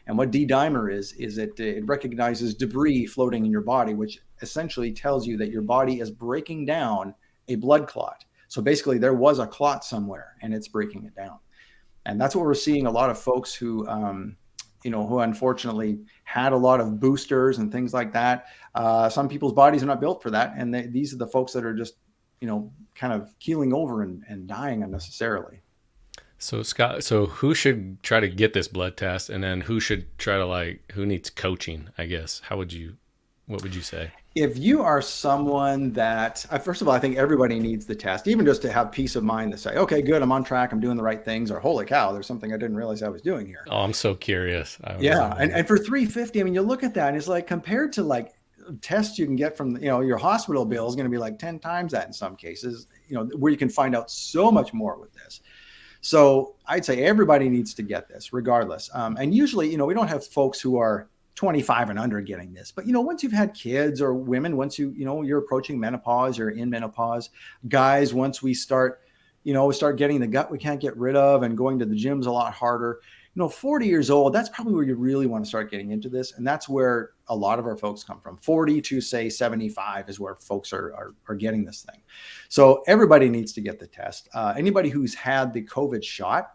And what D-dimer is it recognizes debris floating in your body, which essentially tells you that your body is breaking down a blood clot. So basically there was a clot somewhere and it's breaking it down. And that's what we're seeing a lot of folks who, who unfortunately had a lot of boosters and things like that. Some people's bodies are not built for that. And these are the folks that are just, kind of keeling over and dying unnecessarily. So Scott, so who should try to get this blood test, and then who should try to who needs coaching, I guess? What would you say? If you are someone that, first of all, I think everybody needs the test, even just to have peace of mind to say, okay, good, I'm on track, I'm doing the right things, or holy cow, there's something I didn't realize I was doing here. Oh, I'm so curious. Yeah. And for $350, I mean, you look at that and it's like compared to tests you can get from, your hospital bill is going to be like 10 times that in some cases, where you can find out so much more with this. So I'd say everybody needs to get this regardless. And usually, we don't have folks who are 25 and under getting this, but once you've had kids, or women, once you're approaching menopause, you're in menopause, guys, once we start getting the gut we can't get rid of and going to the gym's a lot harder, 40 years old, that's probably where you really want to start getting into this. And that's where a lot of our folks come from. 40 to say 75 is where folks are getting this thing. So everybody needs to get the test. Anybody who's had the COVID shot,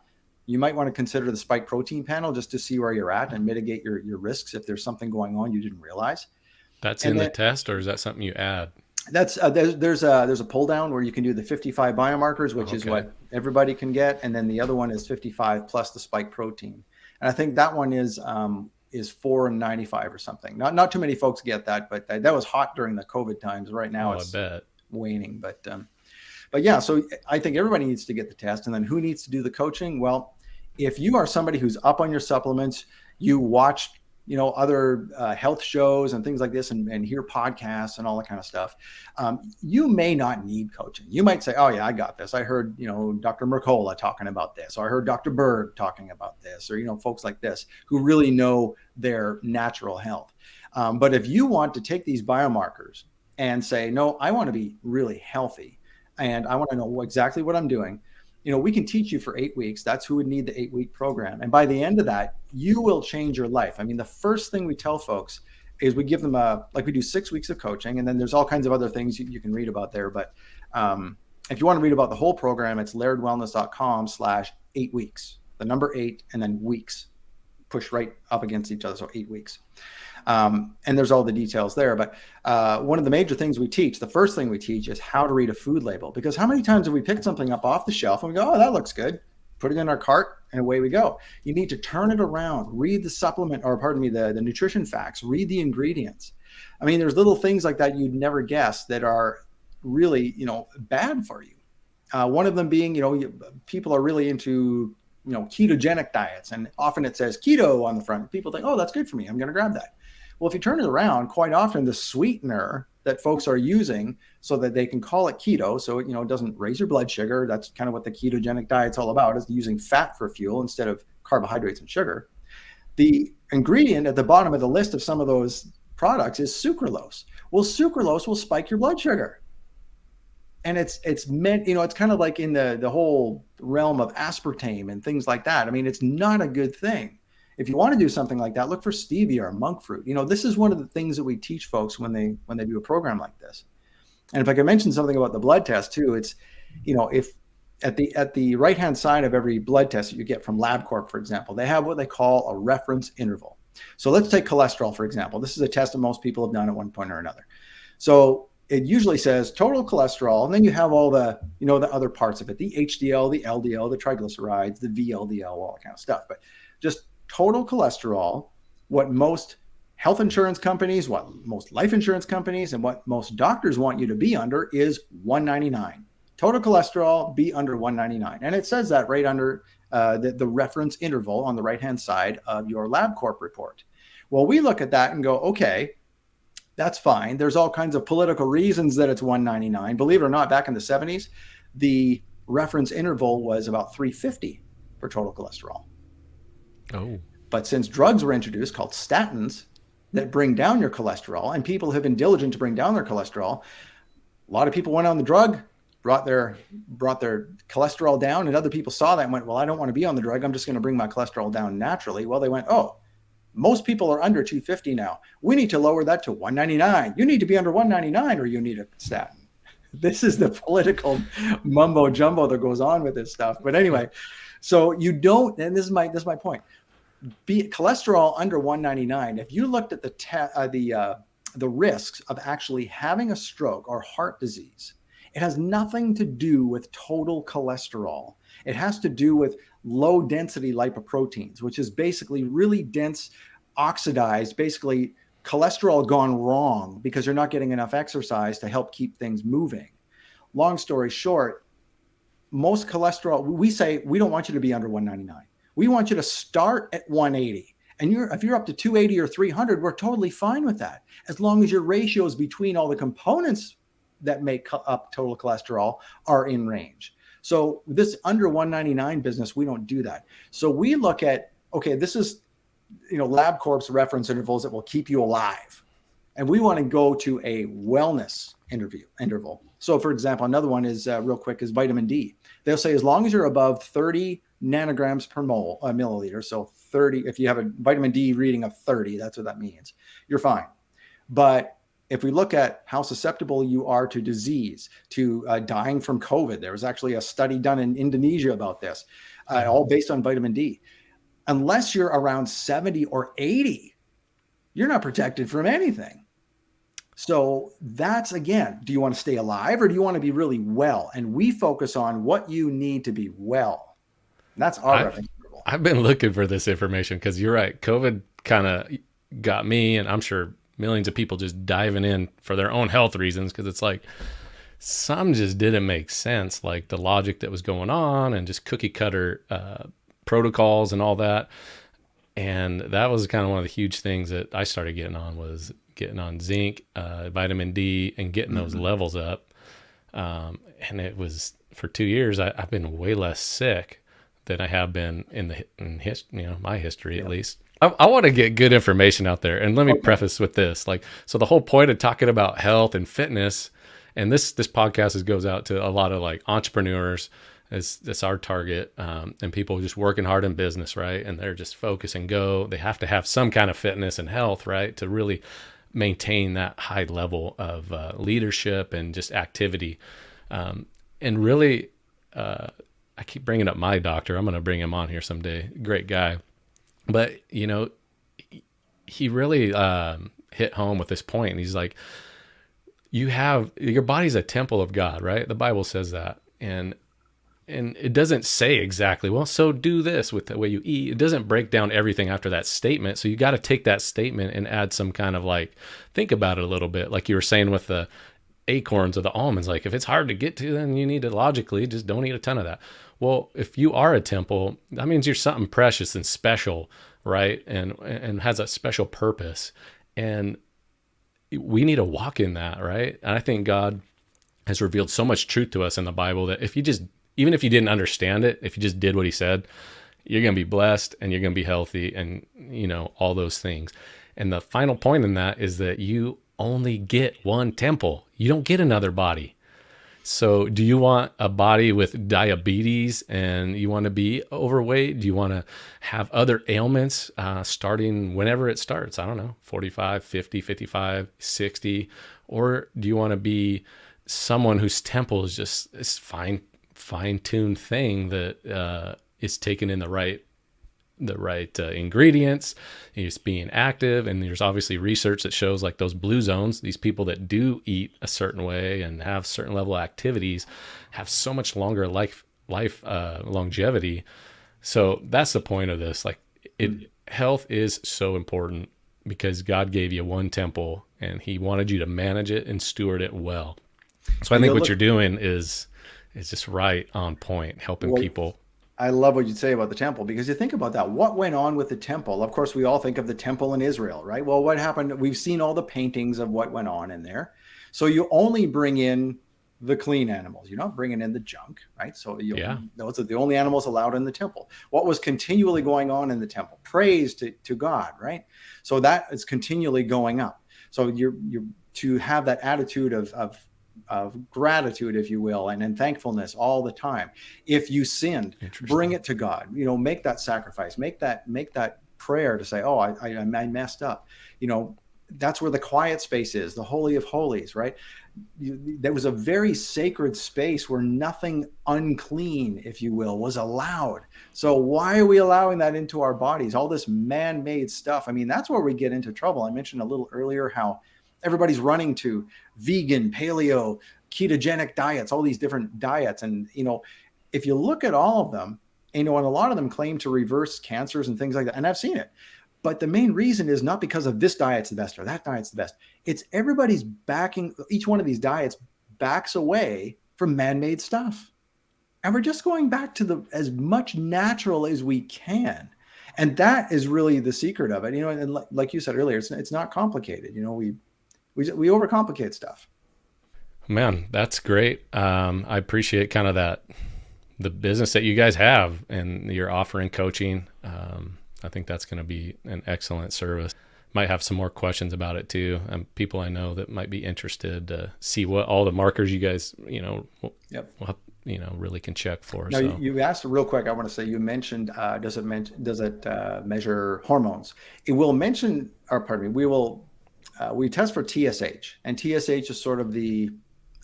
you might want to consider the spike protein panel just to see where you're at and mitigate your risks if there's something going on you didn't realize. That's in the test, or is that something you add? That's there's a pull down where you can do the 55 biomarkers, which is what everybody can get, and then the other one is 55 plus the spike protein, and I think that one is 495 or something. Not too many folks get that, but that was hot during the COVID times. Right now it's waning, but yeah. So I think everybody needs to get the test, and then who needs to do the coaching? Well, if you are somebody who's up on your supplements, you watch other health shows and things like this, and hear podcasts and all that kind of stuff, you may not need coaching. You might say, oh yeah, I got this. I heard, Dr. Mercola talking about this, or I heard Dr. Berg talking about this, or, folks like this who really know their natural health. But if you want to take these biomarkers and say, no, I want to be really healthy and I want to know exactly what I'm doing, we can teach you for 8 weeks. That's who would need the 8-week program. And by the end of that, you will change your life. I mean, the first thing we tell folks is we give them we do 6 weeks of coaching, and then there's all kinds of other things you can read about there. But if you want to read about the whole program, it's lairdwellness.com/8 weeks, the number 8, and then weeks pushed right up against each other. So 8 weeks. And there's all the details there. But one of the major things we teach, the first thing we teach is how to read a food label. Because how many times have we picked something up off the shelf and we go, oh, that looks good. Put it in our cart and away we go. You need to turn it around, read the supplement, or pardon me, the nutrition facts, read the ingredients. I mean, there's little things like that you'd never guess that are really, bad for you. One of them being, people are really into, ketogenic diets. And often it says keto on the front. People think, oh, that's good for me. I'm going to grab that. Well, if you turn it around, quite often the sweetener that folks are using so that they can call it keto, so it doesn't raise your blood sugar. That's kind of what the ketogenic diet's all about, is using fat for fuel instead of carbohydrates and sugar. The ingredient at the bottom of the list of some of those products is sucralose. Well, sucralose will spike your blood sugar. And it's meant, it's kind of like in the whole realm of aspartame and things like that. I mean, it's not a good thing. If you want to do something like that, look for stevia or monk fruit. This is one of the things that we teach folks when they do a program like this. And if I could mention something about the blood test too, it's, if at the right-hand side of every blood test that you get from LabCorp, for example, they have what they call a reference interval. So let's take cholesterol, for example. This is a test that most people have done at one point or another. So it usually says total cholesterol, and then you have all the, the other parts of it, the HDL, the LDL, the triglycerides, the VLDL, all that kind of stuff. But just total cholesterol, what most health insurance companies, what most life insurance companies, and what most doctors want you to be under is 199. Total cholesterol, be under 199. And it says that right under the reference interval on the right-hand side of your LabCorp report. Well, we look at that and go, okay, that's fine. There's all kinds of political reasons that it's 199. Believe it or not, back in the 70s, the reference interval was about 350 for total cholesterol. Oh, But since drugs were introduced called statins that bring down your cholesterol, and people have been diligent to bring down their cholesterol, a lot of people went on the drug, brought their cholesterol down, and other people saw that and went, well, I don't want to be on the drug. I'm just going to bring my cholesterol down naturally. Well, they went, oh, most people are under 250 now. We need to lower that to 199. You need to be under 199 or you need a statin. This is the political mumbo jumbo that goes on with this stuff. But anyway, so you don't, and this is my point. Be cholesterol under 199. If you looked at the risks of actually having a stroke or heart disease, it has nothing to do with total cholesterol. It has to do with low density lipoproteins, which is basically really dense, oxidized, basically cholesterol gone wrong because you're not getting enough exercise to help keep things moving. Long story short, most cholesterol, we say we don't want you to be under 199. We want you to start at 180. And if you're up to 280 or 300, we're totally fine with that, as long as your ratios between all the components that make up total cholesterol are in range. So this under 199 business, we don't do that. So we look at, okay, this is, LabCorp's reference intervals that will keep you alive. And we want to go to a wellness interval. So for example, another one is real quick is vitamin D. They'll say as long as you're above 30 nanograms per milliliter. So 30, if you have a vitamin D reading of 30, that's what that means. You're fine. But if we look at how susceptible you are to disease, to dying from COVID, there was actually a study done in Indonesia about this, all based on vitamin D. Unless you're around 70 or 80, you're not protected from anything. So that's, again, do you want to stay alive or do you want to be really well? And we focus on what you need to be well. And that's our reference interval. I've been looking for this information because you're right. COVID kind of got me, and I'm sure millions of people just diving in for their own health reasons, because it's like some just didn't make sense, like the logic that was going on and just cookie cutter protocols and all that. And that was kind of one of the huge things that I started getting on zinc, vitamin D, and getting those levels up. And it was for 2 years, I've been way less sick than I have been in my history, at least. I want to get good information out there. And let me preface with this. So the whole point of talking about health and fitness, and this podcast goes out to a lot of like entrepreneurs. It's our target, and people just working hard in business, right? And they're just focus and go. They have to have some kind of fitness and health, right, to really maintain that high level of leadership and just activity. And really, I keep bringing up my doctor. I'm going to bring him on here someday. Great guy. But, he really hit home with this point. And he's like, your body's a temple of God, right? The Bible says that. And it doesn't say exactly, well, so do this with the way you eat. It doesn't break down everything after that statement. So you got to take that statement and add some kind of think about it a little bit. Like you were saying with the acorns or the almonds, like if it's hard to get to, then you need to logically just don't eat a ton of that. Well, if you are a temple, that means you're something precious and special, right? And has a special purpose. And we need to walk in that, right? And I think God has revealed so much truth to us in the Bible that even if you didn't understand it, if you just did what he said, you're going to be blessed and you're going to be healthy and, all those things. And the final point in that is that you only get one temple. You don't get another body. So do you want a body with diabetes and you want to be overweight? Do you want to have other ailments starting whenever it starts? I don't know, 45, 50, 55, 60. Or do you want to be someone whose temple is just this fine-tuned thing that is taken in the right ingredients, and just being active? And there's obviously research that shows like those blue zones, these people that do eat a certain way and have certain level of activities have so much longer life longevity. So that's the point of this. Health is so important because God gave you one temple and he wanted you to manage it and steward it well. So I think what you're doing is just right on point, helping people. I love what you say about the temple, because you think about that. What went on with the temple? Of course, we all think of the temple in Israel, right? Well, what happened? We've seen all the paintings of what went on in there. So you only bring in the clean animals. You're not bringing in the junk, right? So Yeah. those are the only animals allowed in the temple. What was continually going on in the temple? Praise to God, right? So that is continually going up. So you're to have that attitude of gratitude, if you will, and thankfulness all the time. If you sinned, bring Interesting. it to God. Make that sacrifice, make that prayer to say, oh, I messed up. That's where the quiet space is, the Holy of Holies, right? There was a very sacred space where nothing unclean, if you will, was allowed. So why are we allowing that into our bodies? All this man-made stuff. I mean, that's where we get into trouble. I mentioned a little earlier how everybody's running to vegan, paleo, ketogenic diets, all these different diets. And, if you look at all of them, and a lot of them claim to reverse cancers and things like that. And I've seen it. But the main reason is not because of this diet's the best or that diet's the best. It's everybody's backing, each one of these diets backs away from man-made stuff. And we're just going back to as much natural as we can. And that is really the secret of it. And like you said earlier, it's not complicated. We overcomplicate stuff. Man, that's great. I appreciate kind of the business that you guys have, and you're offering coaching. I think that's going to be an excellent service. Might have some more questions about it too. People I know that might be interested to see what all the markers you guys, Yep. really can check for. Now, So you asked real quick. I want to say you mentioned does it measure hormones? It will mention, or pardon me. We test for TSH, and TSH is sort of the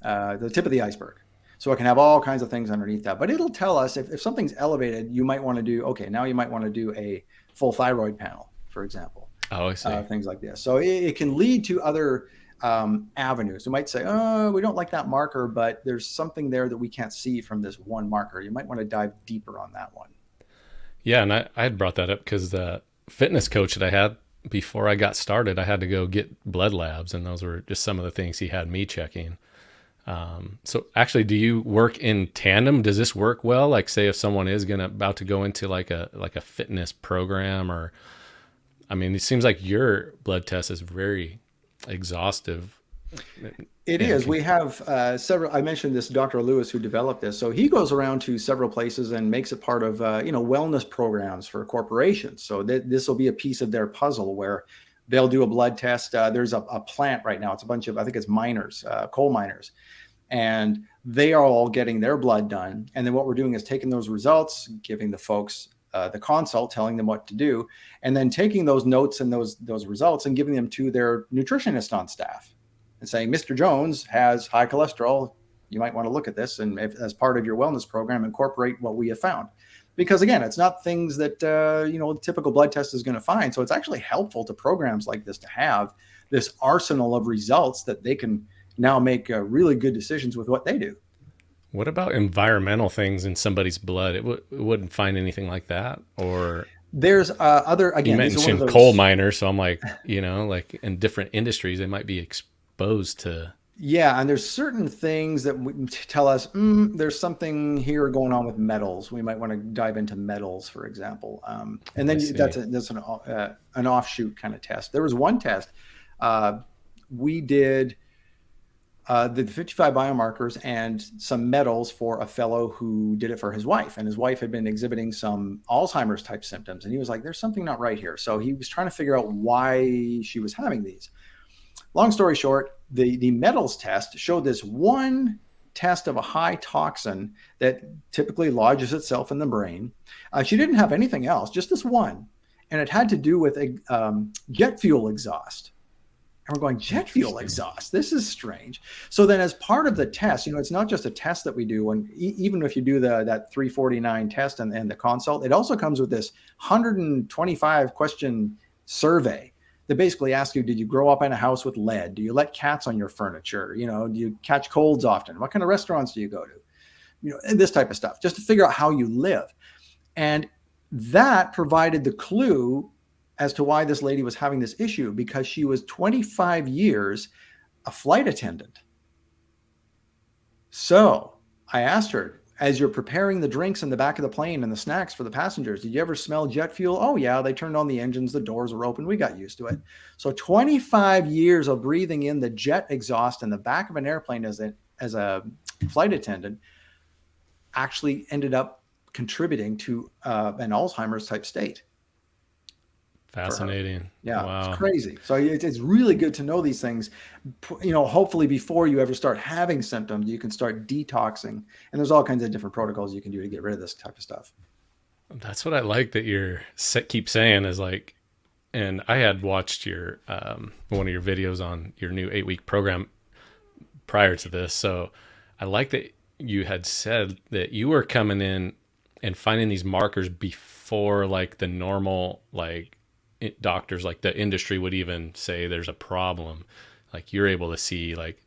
tip of the iceberg. So it can have all kinds of things underneath that, but it'll tell us if something's elevated. You might want to do now. You might want to do a full thyroid panel, for example. I see. Things like this. So it can lead to other avenues. You might say, oh, we don't like that marker, but there's something there that we can't see from this one marker. You might want to dive deeper on that one. Yeah, and I had brought that up because the fitness coach that I had before I got started, I had to go get blood labs, and those were just some of the things he had me checking. So actually, do you work in tandem? Does this work well? Like, say if someone is about to go into like a fitness program, or, I mean, it seems like your blood test is very exhaustive. It is. We have several. I mentioned this Dr. Lewis who developed this. So he goes around to several places and makes it part of wellness programs for corporations. So this will be a piece of their puzzle where they'll do a blood test. There's a plant right now. It's a bunch of, I think it's miners, coal miners, and they are all getting their blood done. And then what we're doing is taking those results, giving the folks the consult, telling them what to do, and then taking those notes and those results and giving them to their nutritionist on staff and saying, Mr. Jones has high cholesterol. You might want to look at this, and as part of your wellness program, incorporate what we have found. Because again, it's not things that a typical blood test is going to find. So it's actually helpful to programs like this to have this arsenal of results that they can now make really good decisions with what they do. What about environmental things in somebody's blood? It wouldn't find anything like that, or there's other, again, you mentioned coal miners, so I'm like, like in different industries, they might be exposed to. Yeah, and there's certain things that tell us there's something here going on with metals. We might want to dive into metals, for example. And then that's an offshoot kind of test. There was one test we did the 55 biomarkers and some metals for a fellow who did it for his wife, and his wife had been exhibiting some Alzheimer's type symptoms, and he was like, "There's something not right here." So he was trying to figure out why she was having these. Long story short, the metals test showed this one test of a high toxin that typically lodges itself in the brain. She didn't have anything else, just this one. And it had to do with jet fuel exhaust. And we're going, jet fuel exhaust? This is strange. So then as part of the test, it's not just a test that we do. And even if you do that 349 test and the consult, it also comes with this 125 question survey that basically asks you, did you grow up in a house with lead? Do you let cats on your furniture? Do you catch colds often? What kind of restaurants do you go to? And this type of stuff, just to figure out how you live. And that provided the clue as to why this lady was having this issue, because she was 25 years a flight attendant. So I asked her, as you're preparing the drinks in the back of the plane and the snacks for the passengers, did you ever smell jet fuel? Oh yeah, they turned on the engines, the doors were open, we got used to it. So 25 years of breathing in the jet exhaust in the back of an airplane as as a flight attendant actually ended up contributing to an Alzheimer's type state. Fascinating. Yeah, it's Wow. crazy. So it's really good to know these things. Hopefully before you ever start having symptoms, you can start detoxing. And there's all kinds of different protocols you can do to get rid of this type of stuff. That's what I like that you're keep saying is like, and I had watched your one of your videos on your new 8-week program prior to this. So I like that you had said that you were coming in and finding these markers before like the normal, like doctors, like the industry would even say there's a problem. Like you're able to see like,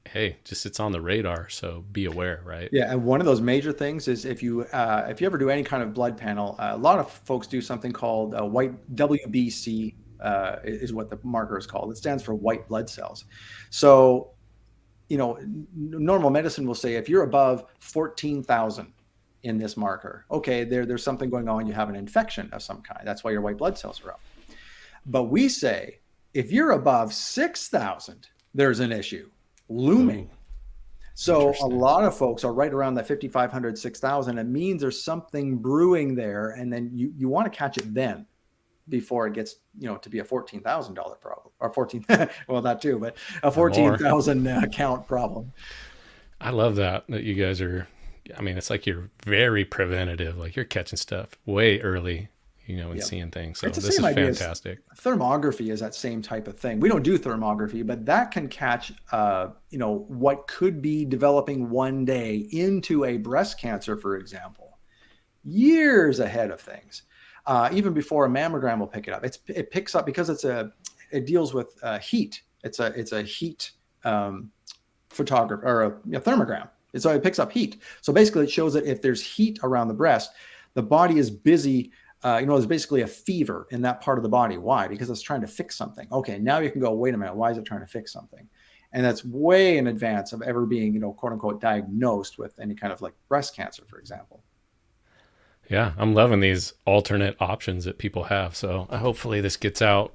hey, just it's on the radar, so be aware, right? Yeah, and one of those major things is if you ever do any kind of blood panel, a lot of folks do something called white WBC is what the marker is called. It stands for white blood cells. So, normal medicine will say if you're above 14,000 in this marker, okay, there's something going on. You have an infection of some kind. That's why your white blood cells are up. But we say if you're above 6,000, there's an issue looming. Ooh. So a lot of folks are right around that 5,500, 6,000. It means there's something brewing there. And then you want to catch it then before it gets, to be a $14,000 problem or 14. Well, that too, but a 14,000 count problem. I love that you guys are, I mean, it's like you're very preventative. Like you're catching stuff way early, and seeing things. So this is fantastic. Thermography is that same type of thing. We don't do thermography, but that can catch, what could be developing one day into a breast cancer, for example, years ahead of things. Even before a mammogram will pick it up. It picks up because it deals with heat. It's a heat photograph or a thermogram. So it picks up heat. So basically it shows that if there's heat around the breast, the body is busy. There's basically a fever in that part of the body. Why? Because it's trying to fix something. Okay, now you can go, wait a minute, why is it trying to fix something? And that's way in advance of ever being, quote unquote, diagnosed with any kind of like breast cancer, for example. Yeah, I'm loving these alternate options that people have. So hopefully this gets out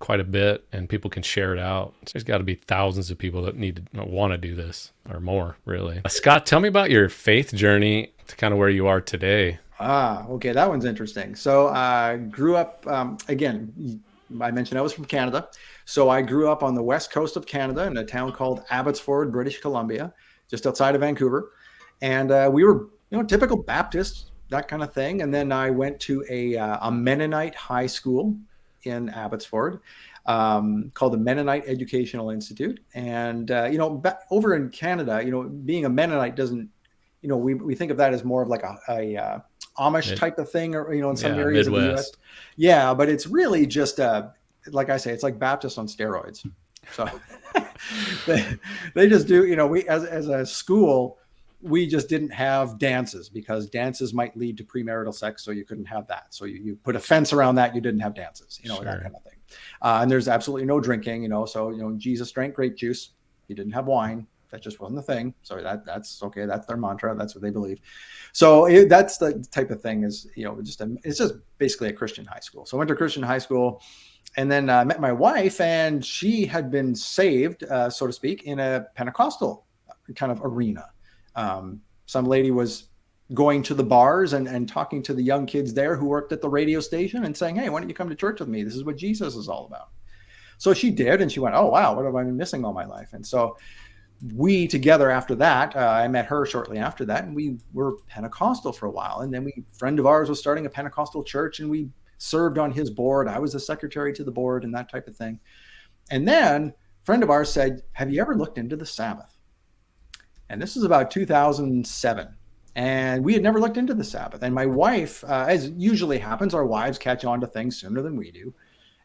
quite a bit and people can share it out. There's got to be thousands of people that need to want to do this or more, really. Scott, tell me about your faith journey to kind of where you are today. Okay. That one's interesting. So I grew up, again, I mentioned I was from Canada. So I grew up on the west coast of Canada in a town called Abbotsford, British Columbia, just outside of Vancouver. And we were, typical Baptist, that kind of thing. And then I went to a Mennonite high school in Abbotsford called the Mennonite Educational Institute. And, over in Canada, being a Mennonite doesn't, we think of that as more of like a Amish type of thing, or, in some areas Midwest. of the US. Yeah, but it's really just, like I say, it's like Baptist on steroids. So they just do, we, as a school, we just didn't have dances because dances might lead to premarital sex. So you couldn't have that. So you put a fence around that. You didn't have dances, Sure. that kind of thing. And there's absolutely no drinking, so, Jesus drank grape juice. He didn't have wine. That just wasn't the thing. So that's okay. That's their mantra. That's what they believe. So that's the type of thing is, it's just basically a Christian high school. So I went to Christian high school and then met my wife, and she had been saved, so to speak, in a Pentecostal kind of arena. Some lady was going to the bars and talking to the young kids there who worked at the radio station and saying, hey, why don't you come to church with me? This is what Jesus is all about. So she did. And she went, oh, wow, what have I been missing all my life? And so we together after that, I met her shortly after that, and we were Pentecostal for a while. And then a friend of ours was starting a Pentecostal church, and we served on his board. I was the secretary to the board and that type of thing. And then a friend of ours said, have you ever looked into the Sabbath? And this is about 2007. And we had never looked into the Sabbath. And my wife, as usually happens, our wives catch on to things sooner than we do.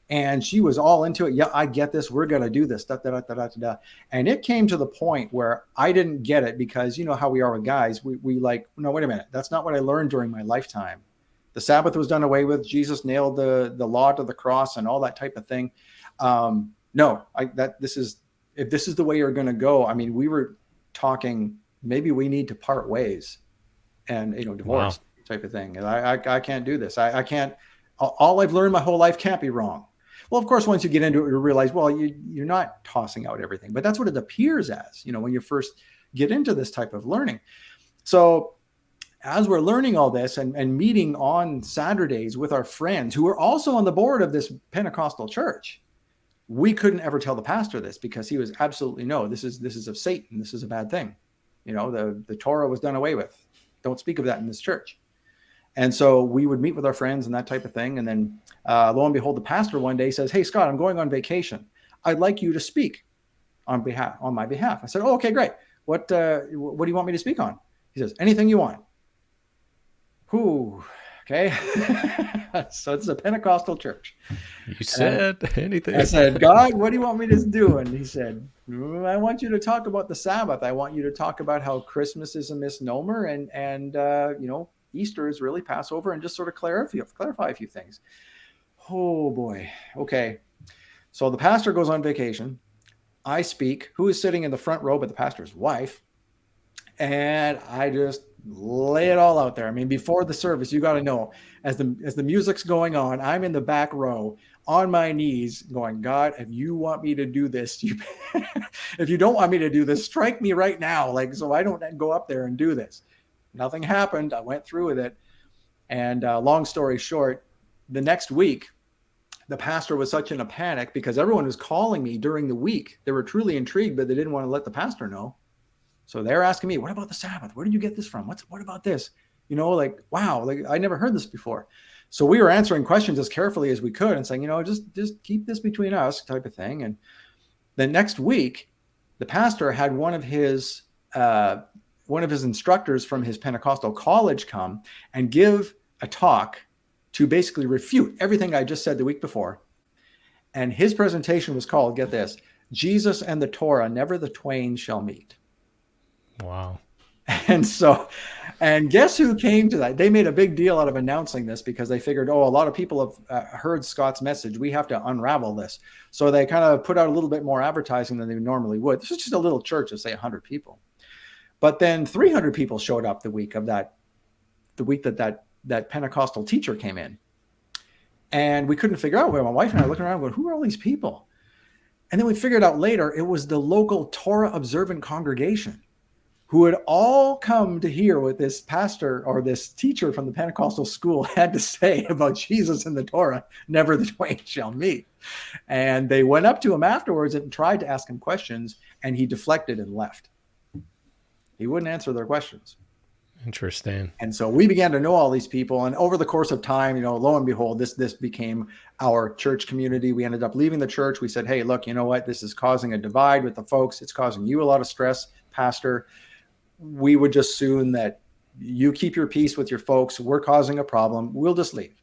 And she was all into it. Yeah, I get this. We're going to do this. Da, da, da, da, da, da. And it came to the point where I didn't get it because you know how we are with guys. We like, no, wait a minute. That's not what I learned during my lifetime. The Sabbath was done away with. Jesus nailed the law to the cross and all that type of thing. If this is the way you're going to go, I mean, we were talking, maybe we need to part ways and, divorce type of thing. And I can't do this. I can't, all I've learned my whole life can't be wrong. Well, of course, once you get into it, you realize, well, you're not tossing out everything, but that's what it appears as, when you first get into this type of learning. So as we're learning all this and meeting on Saturdays with our friends who are also on the board of this Pentecostal church, we couldn't ever tell the pastor this, because he was absolutely, no, this is of Satan. This is a bad thing. You know, the Torah was done away with. Don't speak of that in this church. And so we would meet with our friends and that type of thing. And then lo and behold, the pastor one day says, "Hey, Scott, I'm going on vacation. I'd like you to speak on my behalf." I said, "Oh, okay, great. What do you want me to speak on?" He says, "Anything you want." Whew. Okay. So it's a Pentecostal church. You said anything. I said, "God, what do you want me to do?" And he said, "I want you to talk about the Sabbath. I want you to talk about how Christmas is a misnomer, and you know, Easter is really Passover, and just sort of clarify a few things." Oh boy. Okay. So the pastor goes on vacation. I speak. Who is sitting in the front row but the pastor's wife? And I just lay it all out there. I mean, before the service, you got to know, as the music's going on, I'm in the back row on my knees going, "God, if you want me to do this, if you don't want me to do this, strike me right now. Like, so I don't go up there and do this." Nothing happened. I went through with it. And long story short, the next week, the pastor was such in a panic because everyone was calling me during the week. They were truly intrigued, but they didn't want to let the pastor know. So they're asking me, "What about the Sabbath? Where did you get this from? What about this?" You know, like, wow, like I never heard this before. So we were answering questions as carefully as we could and saying, you know, just keep this between us, type of thing. And the next week, the pastor had one of his instructors from his Pentecostal college come and give a talk to basically refute everything I just said the week before. And his presentation was called, get this, "Jesus and the Torah, never the twain shall meet." Wow. And guess who came to that? They made a big deal out of announcing this because they figured, oh, a lot of people have heard Scott's message. We have to unravel this. So they kind of put out a little bit more advertising than they normally would. This is just a little church of, say, 100 people. But then 300 people showed up the week that Pentecostal teacher came in. And we couldn't figure out. My wife and I looking around going, who are all these people? And then we figured out later it was the local Torah observant congregation who had all come to hear what this pastor or this teacher from the Pentecostal school had to say about Jesus and the Torah, never the twain shall meet. And they went up to him afterwards and tried to ask him questions, and he deflected and left. He wouldn't answer their questions. Interesting. And so we began to know all these people. And over the course of time, you know, lo and behold, this became our church community. We ended up leaving the church. We said, hey, look, you know what? This is causing a divide with the folks. It's causing you a lot of stress, Pastor. We would just soon that you keep your peace with your folks. We're causing a problem. We'll just leave.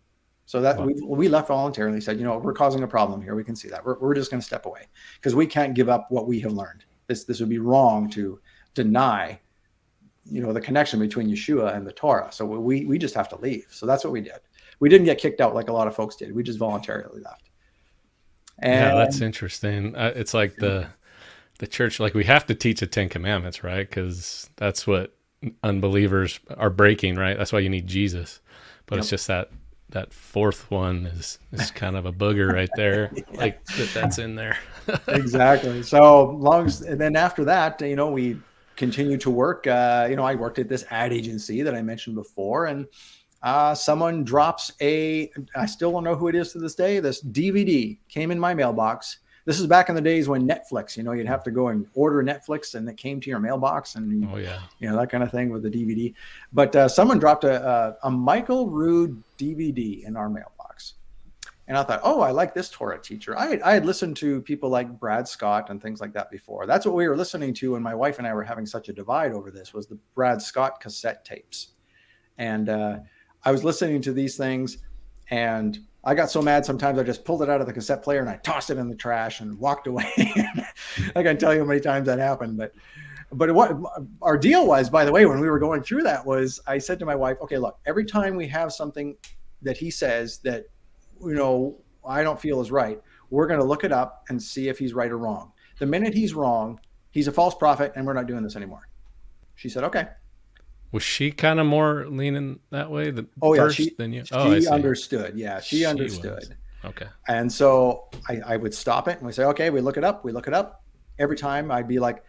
So that we left voluntarily, said, you know, we're causing a problem here. We can see that. We're just going to step away because we can't give up what we have learned. This would be wrong to deny, you know, the connection between Yeshua and the Torah. So we just have to leave. So that's what we did. We didn't get kicked out like a lot of folks did. We just voluntarily left. And yeah, that's interesting. It's like the church, like we have to teach the 10 Commandments, right? Because that's what unbelievers are breaking, right? That's why you need Jesus. But It's just that fourth one is kind of a booger right there, yeah. Like that's in there. Exactly. So and then after that, you know, we continued to work. You know, I worked at this ad agency that I mentioned before, and someone drops I still don't know who it is to this day. This DVD came in my mailbox. This is back in the days when Netflix, you know, you'd have to go and order Netflix and it came to your mailbox and, you know, that kind of thing with the DVD. But someone dropped a Michael Rood DVD in our mailbox. And I thought, oh, I like this Torah teacher. I had listened to people like Brad Scott and things like that before. That's what we were listening to when my wife and I were having such a divide over this, was the Brad Scott cassette tapes. And I was listening to these things, and I got so mad sometimes I just pulled it out of the cassette player and I tossed it in the trash and walked away. I can't tell you how many times that happened. But what our deal was, by the way, when we were going through that, was I said to my wife, okay, look, every time we have something that he says that, you know, I don't feel is right, we're going to look it up and see if he's right or wrong. The minute he's wrong, he's a false prophet and we're not doing this anymore. She said, okay. Was she kind of more leaning that way than you? She understood. Yeah, she understood. Was. Okay. And so I would stop it and we say, okay, we look it up. Every time I'd be like,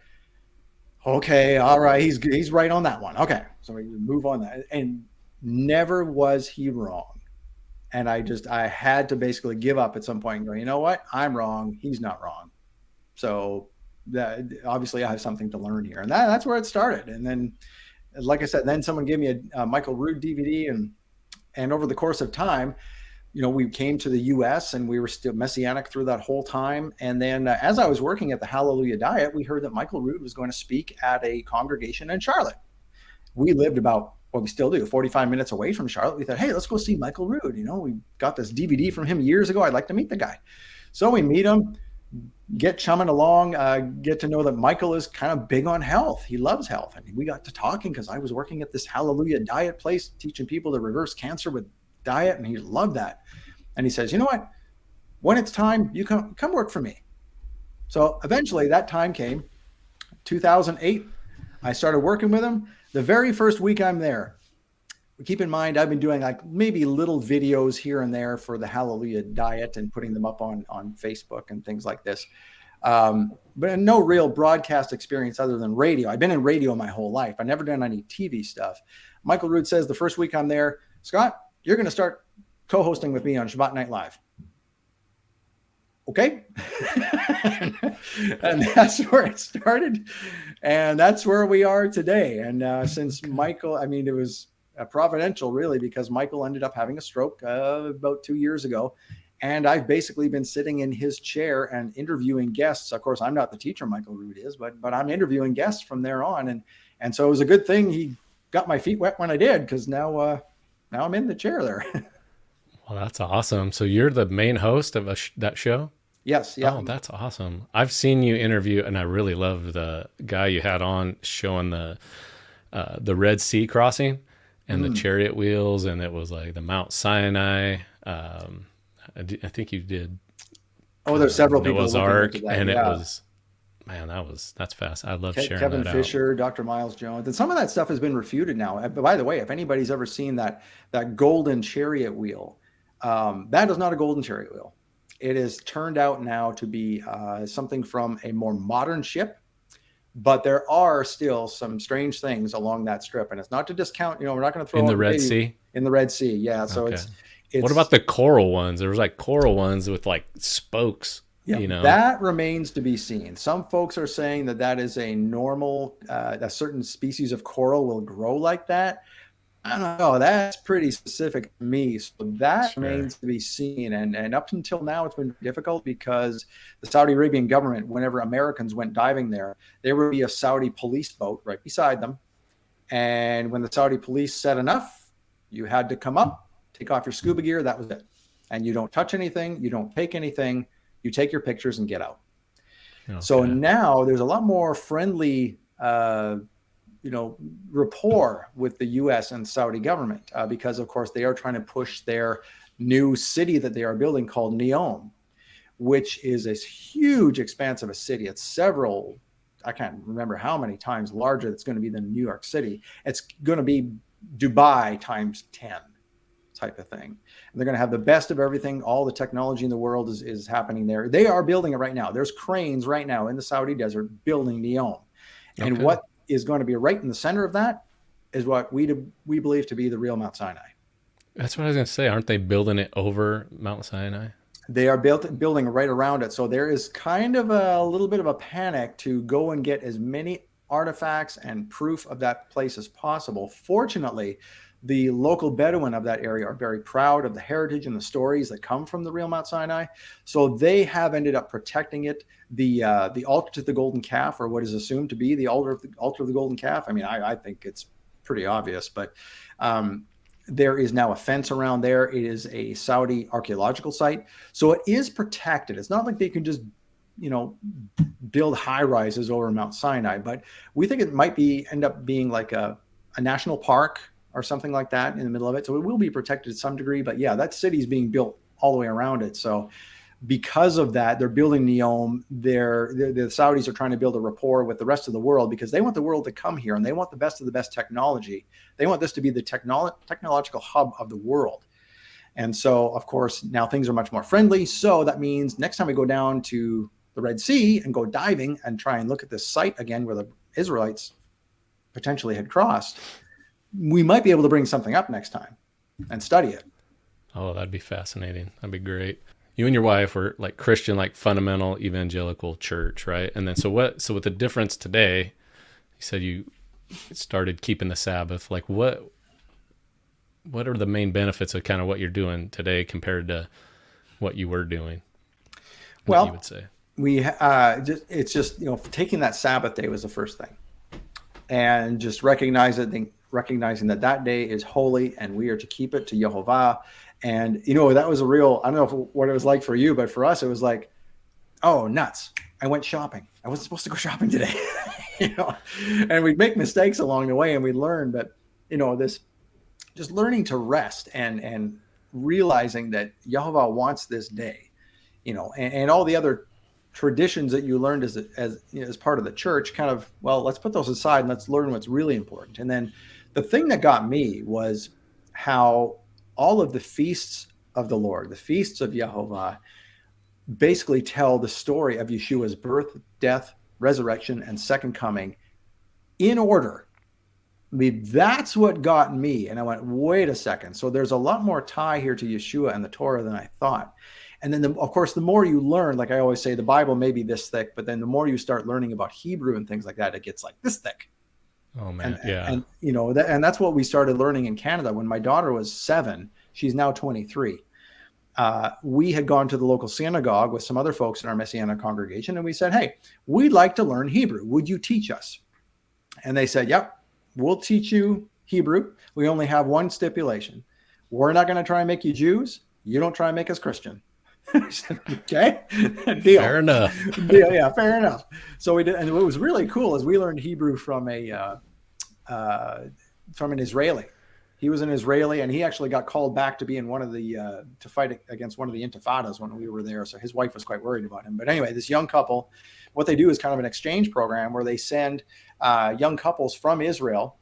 Okay, all right, he's right on that one. Okay, so we move on that, and never was he wrong. And I had to basically give up at some point and go, you know what? I'm wrong. He's not wrong. So that obviously I have something to learn here, and that's where it started. And then, like I said, then someone gave me a Michael Rood DVD, and over the course of time, we came to the U.S. and we were still Messianic through that whole time. And then as I was working at the Hallelujah Diet, we heard that Michael Rood was going to speak at a congregation in Charlotte. We lived about, well, we still do, 45 minutes away from Charlotte. We thought, hey, let's go see Michael Rood. We got this DVD from him years ago. I'd like to meet the guy. So we meet him, get chumming along, get to know that Michael is kind of big on health. He loves health. I mean, we got to talking because I was working at this Hallelujah Diet place, teaching people to reverse cancer with diet, and he loved that. And he says, you know what? When it's time, you come work for me. So eventually that time came, 2008. I started working with him. The very first week I'm there, keep in mind, I've been doing like maybe little videos here and there for the Hallelujah Diet and putting them up on Facebook and things like this. But no real broadcast experience other than radio. I've been in radio my whole life. I've never done any TV stuff. Michael Rood says the first week I'm there, Scott, you're going to start co-hosting with me on Shabbat Night Live. Okay. And that's where it started. And that's where we are today. And since Michael, I mean, it was providential really, because Michael ended up having a stroke about 2 years ago. And I've basically been sitting in his chair and interviewing guests. Of course, I'm not the teacher Michael Rood is, but I'm interviewing guests from there on. And so it was a good thing he got my feet wet when I did, because now I'm in the chair there. Well, that's awesome. So you're the main host of that show? Yes. Yeah. Oh, that's awesome. I've seen you interview, and I really love the guy you had on showing the Red Sea crossing and the chariot wheels, and it was like the Mount Sinai. I think you did. Oh, there's several Noah's people Ark, looking into that. and yeah. it was, man, that's fast. I love sharing Kevin that Fisher, Dr. Miles Jones, and some of that stuff has been refuted now. But by the way, if anybody's ever seen that golden chariot wheel, that is not a golden chariot wheel. It is turned out now to be something from a more modern ship, but there are still some strange things along that strip, and it's not to discount. We're not going to throw in the Red Sea. In the Red Sea, yeah. So Okay. it's What about the coral ones? There was like coral ones with like spokes. yeah, that remains to be seen. Some folks are saying that is a normal, a certain species of coral will grow like that. I don't know. That's pretty specific to me. So that remains to be seen. And up until now, it's been difficult because the Saudi Arabian government, whenever Americans went diving there would be a Saudi police boat right beside them. And when the Saudi police said enough, you had to come up, take off your scuba gear. That was it. And you don't touch anything. You don't take anything. You take your pictures and get out. Okay. So now there's a lot more friendly, rapport with the U.S. and Saudi government because, of course, they are trying to push their new city that they are building called Neom, which is this huge expanse of a city. It's several, I can't remember how many times larger that's going to be than New York City. It's going to be Dubai times 10 type of thing. And they're going to have the best of everything. All the technology in the world is happening there. They are building it right now. There's cranes right now in the Saudi desert building Neom. And what is going to be right in the center of that is what we believe to be the real Mount Sinai. That's what I was going to say. Aren't they building it over Mount Sinai? They are building right around it. So there is kind of a little bit of a panic to go and get as many artifacts and proof of that place as possible. Fortunately, the local Bedouin of that area are very proud of the heritage and the stories that come from the real Mount Sinai. So they have ended up protecting it. The altar to the golden calf, or what is assumed to be the altar of the golden calf. I mean, I think it's pretty obvious, but there is now a fence around there. It is a Saudi archaeological site. So it is protected. It's not like they can just, build high rises over Mount Sinai, but we think it might end up being like a national park or something like that in the middle of it. So it will be protected to some degree, but yeah, that city is being built all the way around it. So because of that, they're building Neom. The Saudis are trying to build a rapport with the rest of the world because they want the world to come here and they want the best of the best technology. They want this to be the technological hub of the world. And so, of course, now things are much more friendly. So that means next time we go down to the Red Sea and go diving and try and look at this site again where the Israelites potentially had crossed, we might be able to bring something up next time and study it. Oh, that'd be fascinating. That'd be great. You and your wife were like Christian, like fundamental evangelical church, right? And then so with the difference today, you said you started keeping the Sabbath. Like what are the main benefits of kind of what you're doing today compared to what you were doing? Well, you would say it's just, taking that Sabbath day was the first thing, and just recognizing that day is holy and we are to keep it to Yehovah. And, that was a real, I don't know what it was like for you, but for us, it was like, oh, nuts. I went shopping. I wasn't supposed to go shopping today, and we'd make mistakes along the way and we learn. But, this just learning to rest and realizing that Yehovah wants this day, and all the other traditions that you learned as part of the church, kind of, well, let's put those aside and let's learn what's really important. And then the thing that got me was how all of the feasts of the Lord, the feasts of Yehovah, basically tell the story of Yeshua's birth, death, resurrection, and second coming in order. I mean, that's what got me. And I went, wait a second. So there's a lot more tie here to Yeshua and the Torah than I thought. And then, of course, the more you learn, like I always say, the Bible may be this thick, but then the more you start learning about Hebrew and things like that, it gets like this thick. Oh man, yeah. And and that's what we started learning in Canada. When my daughter was 7, she's now 23. We had gone to the local synagogue with some other folks in our Messianic congregation, and we said, hey, we'd like to learn Hebrew. Would you teach us? And they said, yep, we'll teach you Hebrew. We only have one stipulation. We're not going to try and make you Jews. You don't try and make us Christian. Okay, deal. Fair enough. Deal, yeah, fair enough. So we did, and what was really cool is we learned Hebrew from an Israeli. He was an Israeli, and he actually got called back to be in one of the to fight against one of the intifadas when we were there. So his wife was quite worried about him. But anyway, this young couple, what they do is kind of an exchange program where they send young couples from Israel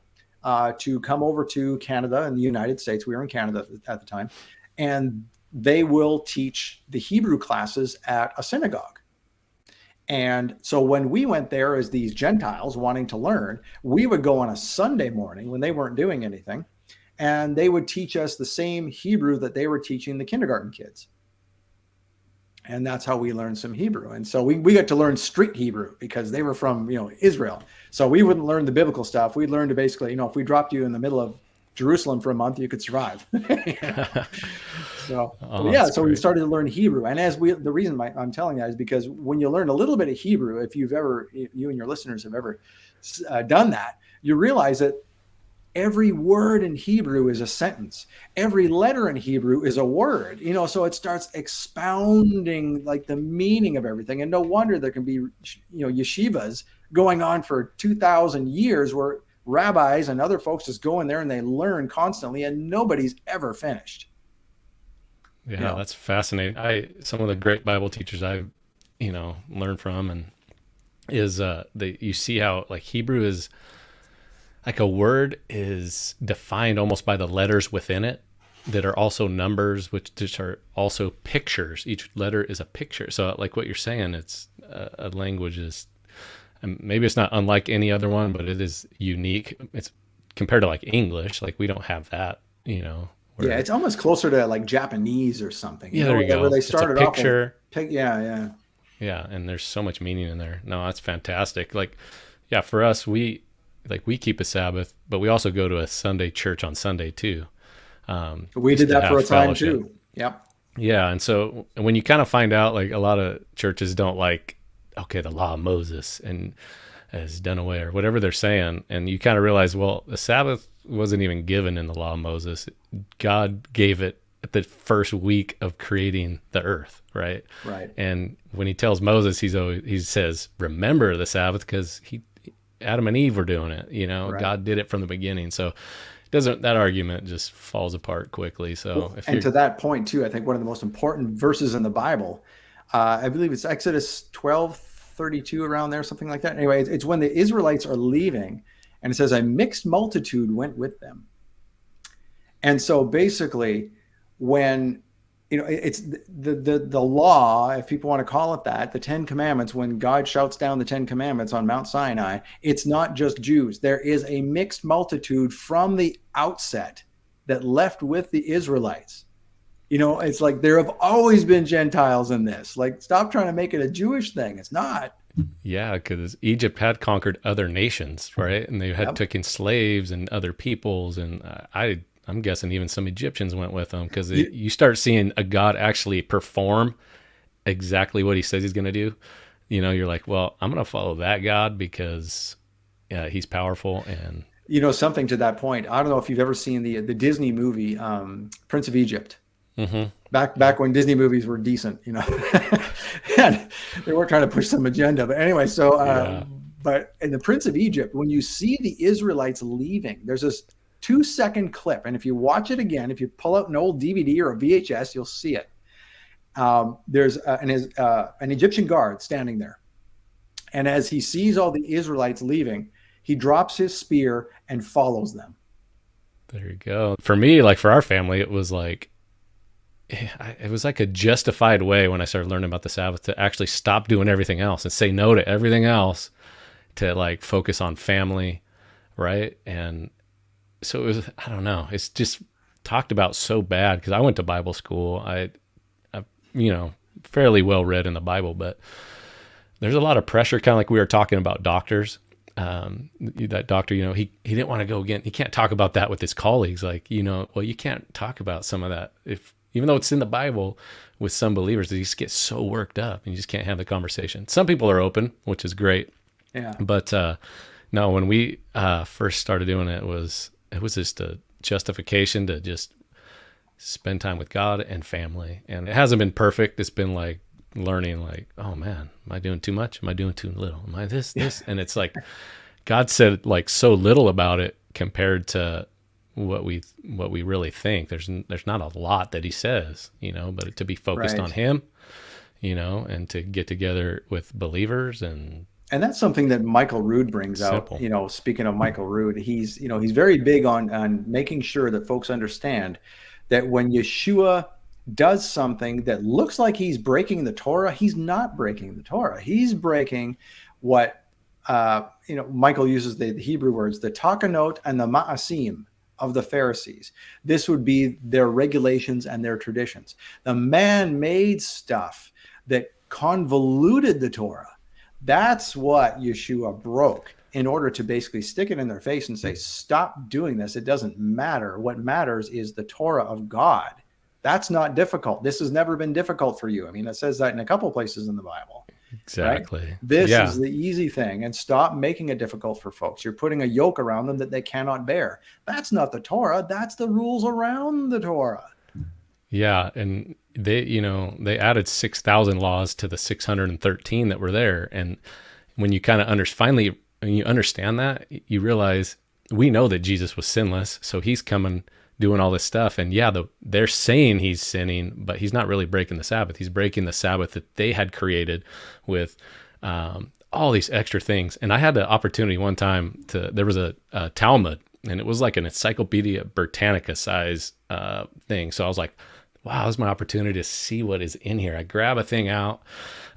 to come over to Canada and the United States. We were in Canada at the time, and they will teach the Hebrew classes at a synagogue. And so when we went there as these Gentiles wanting to learn, we would go on a Sunday morning when they weren't doing anything, and they would teach us the same Hebrew that they were teaching the kindergarten kids. And that's how we learned some Hebrew. And so we got to learn street Hebrew because they were from, Israel. So we wouldn't learn the biblical stuff. We'd learn to basically, if we dropped you in the middle of Jerusalem for a month, you could survive. So we started to learn Hebrew. And the reason I'm telling that is because when you learn a little bit of Hebrew, if you and your listeners have ever done that, you realize that every word in Hebrew is a sentence. Every letter in Hebrew is a word, so it starts expounding like the meaning of everything. And no wonder there can be, yeshivas going on for 2,000 years where rabbis and other folks just go in there and they learn constantly and nobody's ever finished. Yeah, that's fascinating. Some of the great Bible teachers I've, learned from and is you see how like Hebrew is like a word is defined almost by the letters within it that are also numbers, which just are also pictures. Each letter is a picture. So like what you're saying, it's a language is, and maybe it's not unlike any other one, but it is unique. It's compared to like English, like we don't have that, Yeah, it's almost closer to like Japanese or something. Yeah, there you go. Where they started off with yeah, and there's so much meaning in there. No, that's fantastic. Like, yeah, for us, we keep a Sabbath, but we also go to a Sunday church on Sunday too. We did that for a time too. Yep. Yeah, and so when you kind of find out, like a lot of churches don't like, okay, the law of Moses and has done away or whatever they're saying, and you kind of realize, well, the Sabbath wasn't even given in the law of Moses. God gave it at the first week of creating the earth, right? Right. And when he tells Moses, he says, remember the Sabbath, because Adam and Eve were doing it, right. God did it from the beginning. So that argument just falls apart quickly. So to that point too, I think one of the most important verses in the Bible, I believe it's Exodus 12:32, around there, something like that. Anyway, it's when the Israelites are leaving, and it says a mixed multitude went with them. And so basically when it's the law, if people want to call it that, the 10 Commandments, when God shouts down the 10 Commandments on Mount Sinai, it's not just Jews. There is a mixed multitude from the outset that left with the Israelites. It's like there have always been Gentiles in this. Like, stop trying to make it a Jewish thing. It's not. Yeah, because Egypt had conquered other nations, right? And they had Yep. taken slaves and other peoples, and I'm guessing even some Egyptians went with them, because You, you start seeing a God actually perform exactly what he says he's going to do. You're like, well, I'm going to follow that God because he's powerful. And something to that point. I don't know if you've ever seen the Disney movie, Prince of Egypt. mm-hmm. Back when Disney movies were decent, and they weren't trying to push some agenda. But anyway, Yeah, but in the Prince of Egypt, when you see the Israelites leaving, there's this 2-second clip, and if you watch it again, if you pull out an old DVD or a VHS, you'll see it. There's an Egyptian guard standing there, and as he sees all the Israelites leaving, he drops his spear and follows them. there you go. For me, like for our family, it was like a justified way when I started learning about the Sabbath to actually stop doing everything else and say no to everything else, to like focus on family, right? And so it was, I don't know, it's just talked about so bad, because I went to Bible school. I fairly well read in the Bible, but there's a lot of pressure, kind of like we were talking about doctors. That doctor, he didn't want to go again. He can't talk about that with his colleagues. Like, well, you can't talk about some of that, even though it's in the Bible. With some believers, they just get so worked up and you just can't have the conversation. Some people are open, which is great. Yeah. But no, when we first started doing it, it was just a justification to just spend time with God and family. And it hasn't been perfect. It's been like learning, like, oh man, am I doing too much? Am I doing too little? Am I this? And it's like God said like so little about it compared to what we really think. There's not a lot that he says, but to be focused on Right. him, and to get together with believers. And And that's something that Michael Rood brings out. simple. Speaking of Michael Rood, he's very big on making sure that folks understand that when Yeshua does something that looks like he's breaking the Torah, he's not breaking the Torah. He's breaking what Michael uses the Hebrew words, the takanot and the ma'asim of the Pharisees. This would be their regulations and their traditions. The man-made stuff that convoluted the Torah. That's what Yeshua broke in order to basically stick it in their face and say, stop doing this. It doesn't matter. What matters is the Torah of God. That's not difficult. This has never been difficult for you. I mean, it says that in a couple of places in the Bible. Exactly. Right? This Yeah. is the easy thing, and stop making it difficult for folks. You're putting a yoke around them that they cannot bear. That's not the Torah. That's the rules around the Torah. Yeah. And they added 6,000 laws to the 613 that were there. And when you kind of when you understand that, you realize we know that Jesus was sinless. So he's coming, doing all this stuff. And yeah, they're saying he's sinning, but he's not really breaking the Sabbath. He's breaking the Sabbath that they had created with all these extra things. And I had the opportunity one time there was a Talmud, and it was like an Encyclopedia Britannica size thing. So I was like, wow, this is my opportunity to see what is in here. I grab a thing out,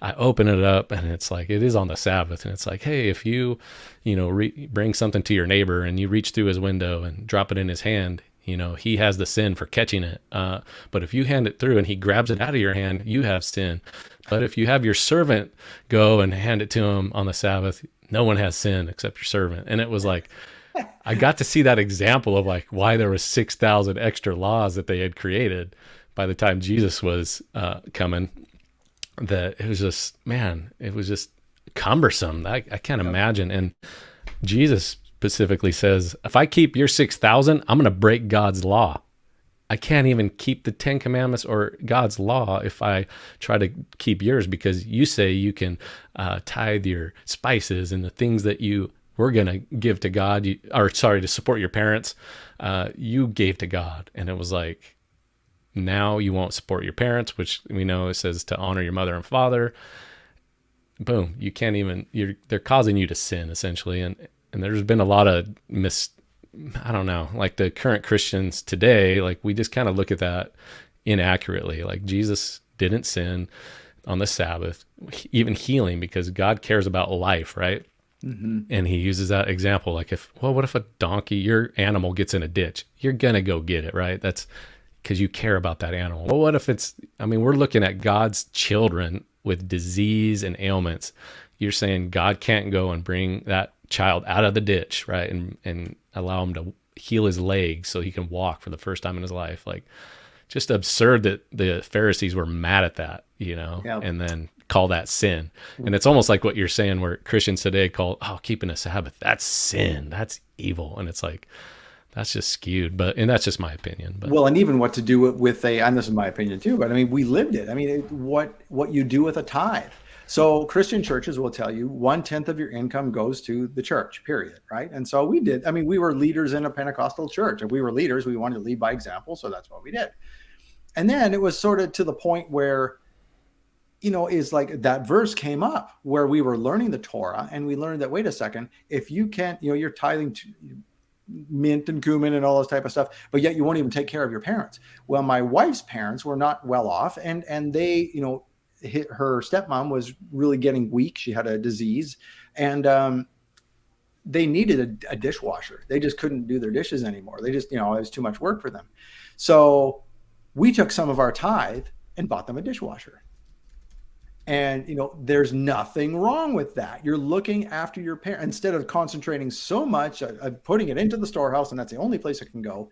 I open it up, and it's like, it is on the Sabbath. And it's like, hey, if you bring something to your neighbor and you reach through his window and drop it in his hand, he has the sin for catching it. But if you hand it through and he grabs it out of your hand, you have sin. But if you have your servant go and hand it to him on the Sabbath, no one has sin except your servant. And it was like, I got to see that example of like why there was 6,000 extra laws that they had created by the time Jesus was coming. That it was just, man, it was just cumbersome. I can't imagine. And Jesus specifically says, if I keep your 6,000, I'm going to break God's law. I can't even keep the 10 commandments or God's law if I try to keep yours, because you say you can tithe your spices and the things that you were going to give to God, to support your parents, you gave to God. And it was like, now you won't support your parents, which we know it says to honor your mother and father. Boom. You can't even, they're causing you to sin essentially. And there's been a lot of I don't know, like the current Christians today, like we just kind of look at that, inaccurately. Like Jesus didn't sin on the Sabbath, even healing, because God cares about life, right? Mm-hmm. And he uses that example. Like what if a donkey, your animal gets in a ditch? You're going to go get it, right? That's because you care about that animal. Well, what if we're looking at God's children with disease and ailments. You're saying God can't go and bring that child out of the ditch, right? And allow him to heal his legs so he can walk for the first time in his life. Like, just absurd that the Pharisees were mad at that, Yeah. and then call that sin. And it's almost like what you're saying, where Christians today call, keeping a Sabbath, that's sin, that's evil. And it's like, that's just skewed, and that's just my opinion. But well, and even what to do with and this is my opinion too, but I mean, we lived it. I mean, what you do with a tithe. So Christian churches will tell you 1/10 of your income goes to the church, period. Right. And so we did. I mean, we were leaders in a Pentecostal church. If we were leaders, we wanted to lead by example. So that's what we did. And then it was sort of to the point where, is like that verse came up where we were learning the Torah, and we learned that, wait a second, if you can't, you're tithing to mint and cumin and all this type of stuff, but yet you won't even take care of your parents. Well, my wife's parents were not well off, and they, her stepmom was really getting weak. She had a disease, and they needed a dishwasher. They just couldn't do their dishes anymore. They just, it was too much work for them. So we took some of our tithe and bought them a dishwasher. And, there's nothing wrong with that. You're looking after your parents instead of concentrating so much, putting it into the storehouse, and that's the only place it can go.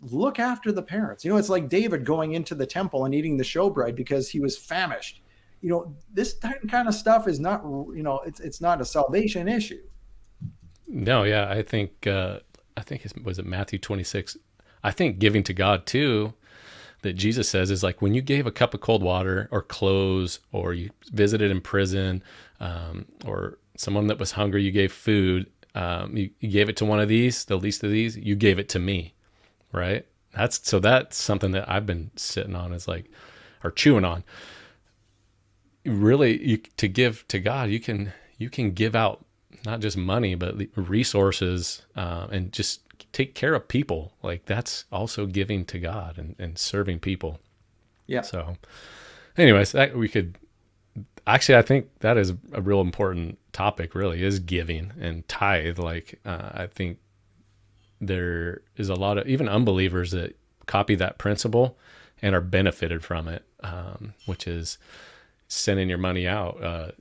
Look after the parents. It's like David going into the temple and eating the showbread because he was famished. This kind of stuff is not, it's not a salvation issue. No, yeah, I think was it Matthew 26? I think giving to God too, that Jesus says, is like when you gave a cup of cold water or clothes, or you visited in prison, or someone that was hungry, you gave food, you gave it to one of these, the least of these, you gave it to me, right? That's something that I've been sitting on, is like, or chewing on. Really, to give to God, you can give out not just money, but resources, and just take care of people. Like, that's also giving to God and serving people. Yeah. So anyways, I think that is a real important topic, really, is giving and tithe. Like, I think there is a lot of even unbelievers that copy that principle and are benefited from it, which is sending your money out, at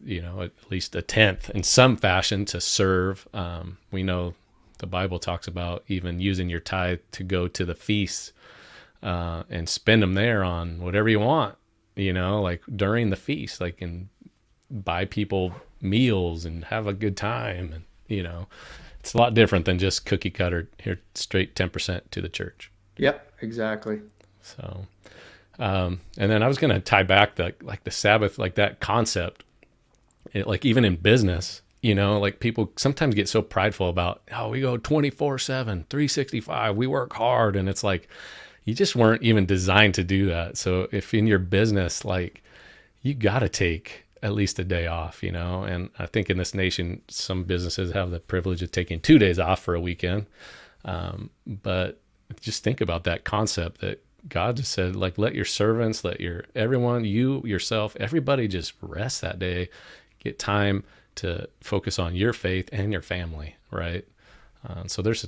least 1/10 in some fashion to serve. We know the Bible talks about even using your tithe to go to the feasts, and spend them there on whatever you want, like during the feast, like, and buy people meals and have a good time. And, it's a lot different than just cookie cutter, here, straight 10% to the church. Yep, exactly. So, and then I was going to tie back the Sabbath, like that concept, like even in business, like people sometimes get so prideful about, we go 24/7, 365, we work hard. And it's like, you just weren't even designed to do that. So if in your business, like, you got to take at least a day off, and I think in this nation, some businesses have the privilege of taking 2 days off for a weekend. But just think about that concept that God just said, like, let your servants, everyone, you, yourself, everybody just rest that day, get time to focus on your faith and your family, right? So there's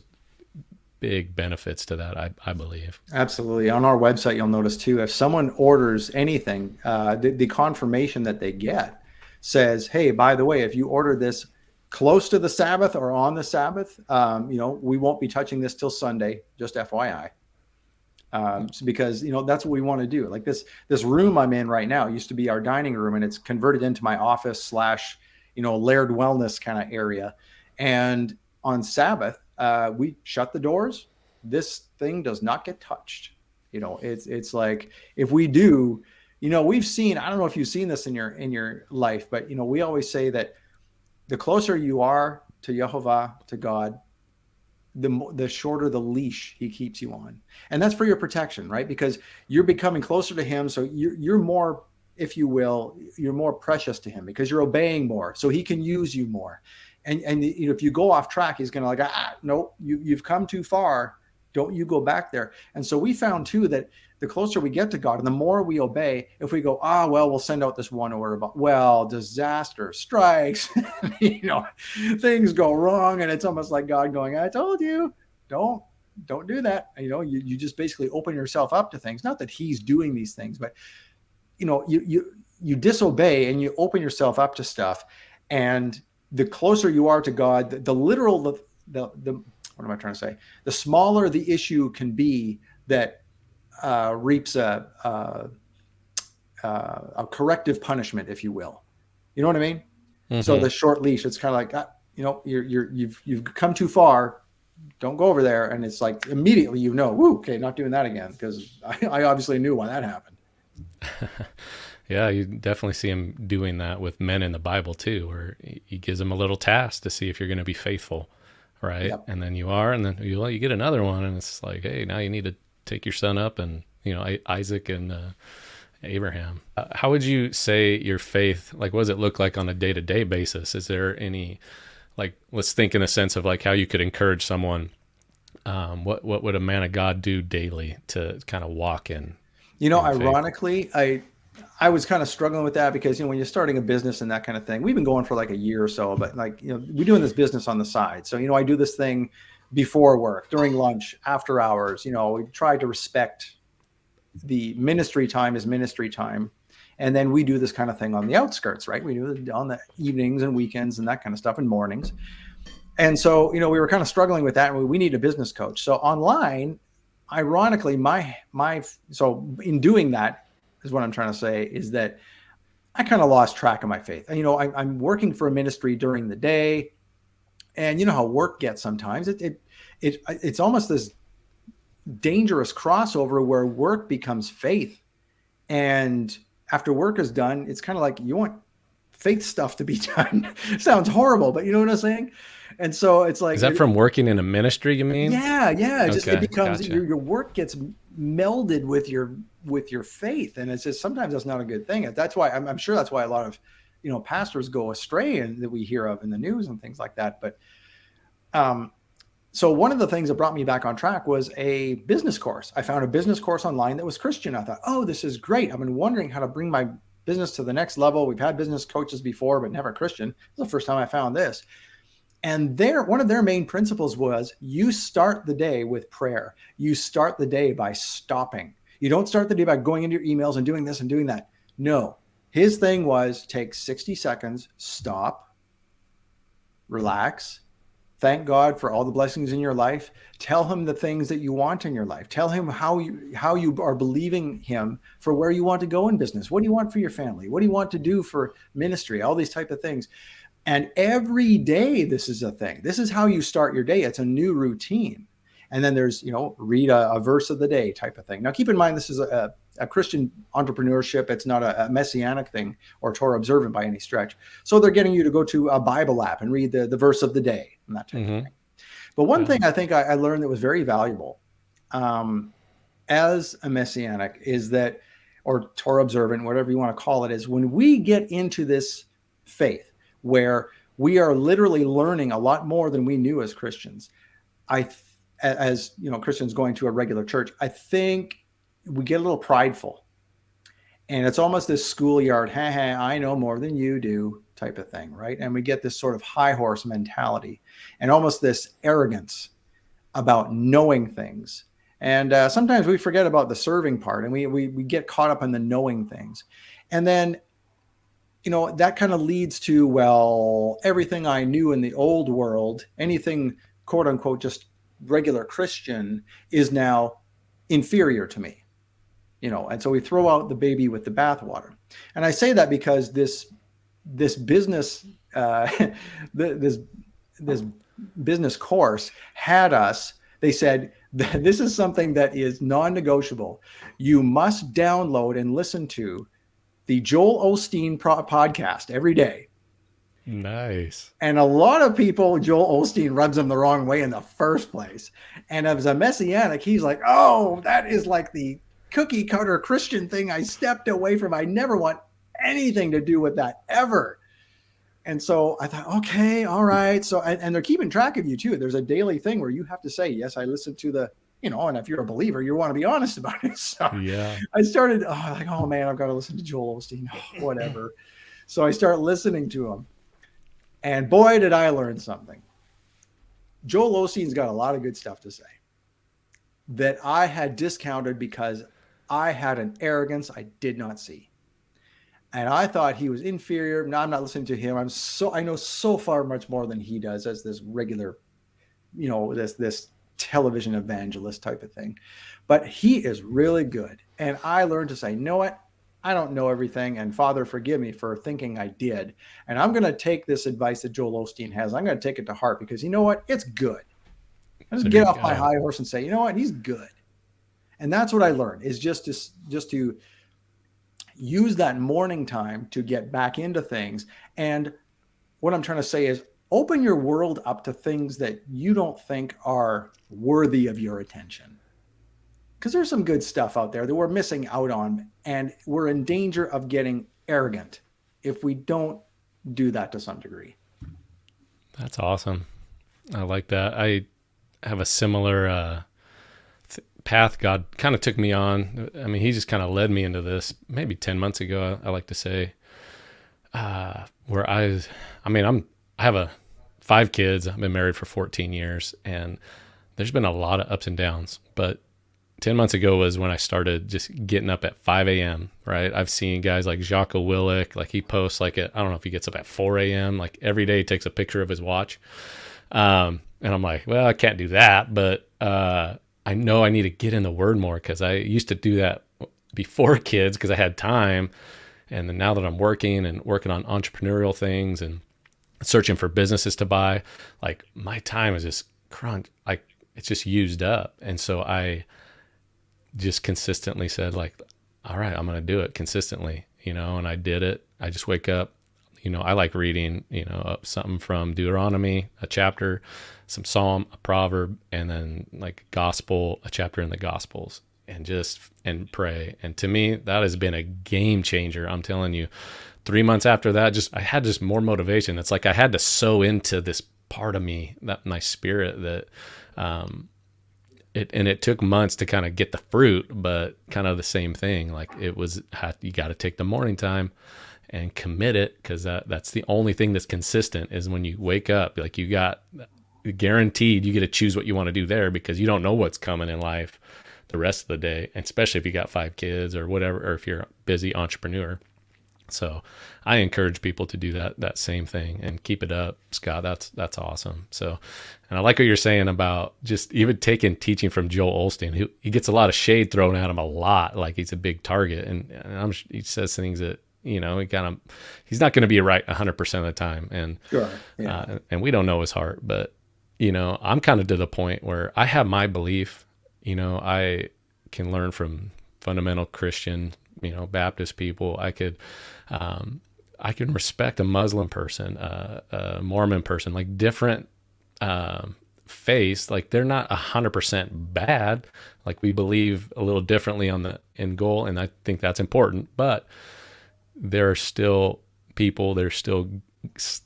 big benefits to that, I believe. Absolutely. On our website, you'll notice too, if someone orders anything, the confirmation that they get says, hey, by the way, if you order this close to the Sabbath or on the Sabbath, we won't be touching this till Sunday, just FYI. Because, that's what we want to do. Like this room I'm in right now used to be our dining room, and it's converted into my office / Laird Wellness kind of area. And on Sabbath, we shut the doors. This thing does not get touched. It's like, if we do, we've seen, I don't know if you've seen this in your life, but, we always say that the closer you are to Jehovah, to God, the shorter the leash he keeps you on. And that's for your protection, right? Because you're becoming closer to him. So you're more, if you will, you're more precious to him because you're obeying more. So he can use you more. And if you go off track, he's going to nope, you've come too far. Don't you go back there. And so we found too that the closer we get to God and the more we obey, if we go, well, we'll send out this one order about, well, disaster strikes, things go wrong. And it's almost like God going, I told you, don't do that. You just basically open yourself up to things. Not that he's doing these things, but you disobey and you open yourself up to stuff. And the closer you are to God, the what am I trying to say? The smaller the issue can be that reaps a corrective punishment, if you will. You know what I mean? Mm-hmm. So the short leash, it's kind of like, you've come too far. Don't go over there. And it's like immediately, okay, not doing that again, because I obviously knew why that happened. Yeah, you definitely see him doing that with men in the Bible too, where he gives them a little task to see if you're going to be faithful, right? Yep. And then you are, and then you get another one, and it's like, hey, now you need to take your son up, and Isaac and Abraham. How would you say your faith, like, what does it look like on a day-to-day basis? Is there any, like, let's think in a sense of like how you could encourage someone. What would a man of God do daily to kind of walk in? Ironically, I was kind of struggling with that because, when you're starting a business and that kind of thing, we've been going for like a year or so, but we're doing this business on the side. So, I do this thing before work, during lunch, after hours. We try to respect the ministry time is ministry time. And then we do this kind of thing on the outskirts, right? We do it on the evenings and weekends and that kind of stuff, and mornings. And so, we were kind of struggling with that, and we need a business coach. So online, ironically, so in doing that is what I'm trying to say, is that I kind of lost track of my faith. And, I'm working for a ministry during the day, and you know how work gets sometimes. It's almost this dangerous crossover where work becomes faith. And after work is done, it's kind of like you want faith stuff to be done. Sounds horrible, but you know what I'm saying? And so it's like, is that from working in a ministry, you mean? Yeah. Okay, it becomes, gotcha. Your work gets melded with your faith. And it's just, sometimes that's not a good thing. That's why I'm sure that's why a lot of, pastors go astray, and that we hear of in the news and things like that. But, so one of the things that brought me back on track was a business course. I found a business course online that was Christian. I thought, this is great. I've been wondering how to bring my business to the next level. We've had business coaches before, but never Christian. This is the first time I found this. And one of their main principles was, you start the day with prayer. You start the day by stopping. You don't start the day by going into your emails and doing this and doing that. No, his thing was, take 60 seconds, stop, relax, thank God for all the blessings in your life. Tell him the things that you want in your life. Tell him how you are believing him for where you want to go in business. What do you want for your family? What do you want to do for ministry? All these type of things. And every day, this is a thing. This is how you start your day. It's a new routine. And then there's, read a verse of the day type of thing. Now, keep in mind, this is a Christian entrepreneurship. It's not a Messianic thing or Torah observant by any stretch. So they're getting you to go to a Bible app and read the verse of the day and that type of thing. But one thing I think I learned that was very valuable as a Messianic is that, or Torah observant, whatever you want to call it, is when we get into this faith where we are literally learning a lot more than we knew as Christians. Christians going to a regular church, I think we get a little prideful, and it's almost this schoolyard, I know more than you do type of thing, right? And we get this sort of high horse mentality and almost this arrogance about knowing things. And sometimes we forget about the serving part, and we get caught up in the knowing things. And then, that kind of leads to, well, everything I knew in the old world, anything quote unquote just regular Christian, is now inferior to me, and so we throw out the baby with the bathwater. And I say that because this business, this business course had us, they said, this is something that is non-negotiable. You must download and listen to the Joel Osteen podcast every day. Nice. And a lot of people, Joel Osteen rubs them the wrong way in the first place. And as a Messianic, he's like, that is like the cookie cutter Christian thing I stepped away from. I never want anything to do with that ever. And so I thought, okay, all right. So, and they're keeping track of you too. There's a daily thing where you have to say, yes, I listened to the and if you're a believer, you want to be honest about it. So Yeah. I started like, oh man, I've got to listen to Joel Osteen, whatever. So I start listening to him, and boy, did I learn something. Joel Osteen's got a lot of good stuff to say that I had discounted because I had an arrogance I did not see. And I thought he was inferior. Now I'm not listening to him. I know so far much more than he does as this regular, this television evangelist type of thing. But he is really good. And I learned to say, you know what? I don't know everything. And Father, forgive me for thinking I did. And I'm going to take this advice that Joel Osteen has. I'm going to take it to heart because you know what? It's good. I just get off my high horse and say, you know what? He's good. And that's what I learned is just to use that morning time to get back into things. And what I'm trying to say is open your world up to things that you don't think are worthy of your attention. Because there's some good stuff out there that we're missing out on, and we're in danger of getting arrogant if we don't do that to some degree. That's awesome. I like that. I have a similar path God kind of took me on. I mean, he just kind of led me into this maybe 10 months ago, I like to say, where I have 5 kids. I've been married for 14 years, and there's been a lot of ups and downs, but 10 months ago was when I started just getting up at 5 a.m., right? I've seen guys like Jocko Willink, like he posts I don't know if he gets up at 4 a.m., like every day he takes a picture of his watch. And I'm like, well, I can't do that, but I know I need to get in the Word more because I used to do that before kids because I had time. And then now that I'm working on entrepreneurial things and searching for businesses to buy, like my time is just crunch, like it's just used up. And so I just consistently said like, all right, I'm going to do it consistently, and I did it. I just wake up, I like reading, something from Deuteronomy, a chapter, some Psalm, a proverb, and then like gospel, a chapter in the Gospels, and pray. And to me, that has been a game changer. I'm telling you, 3 months after that, I had just more motivation. It's like I had to sow into this part of me, that my spirit that, it took months to kind of get the fruit, but kind of the same thing. Like you got to take the morning time and commit it, because that's the only thing that's consistent is when you wake up, like you got guaranteed you get to choose what you want to do there, because you don't know what's coming in life the rest of the day, and especially if you got 5 kids or whatever, or if you're a busy entrepreneur. So I encourage people to do that same thing and keep it up, Scott. That's awesome. So, and I like what you're saying about just even taking teaching from Joel Osteen. He gets a lot of shade thrown at him a lot, like he's a big target, and he says things that he's not going to be right 100% of the time, and sure, yeah. And we don't know his heart, but I'm kind of to the point where I have my belief. I can learn from fundamental Christian, Baptist people. I can respect a Muslim person, a Mormon person, like different faiths. Like they're not 100% bad. Like we believe a little differently on the end goal, and I think that's important. But there are still people. There's still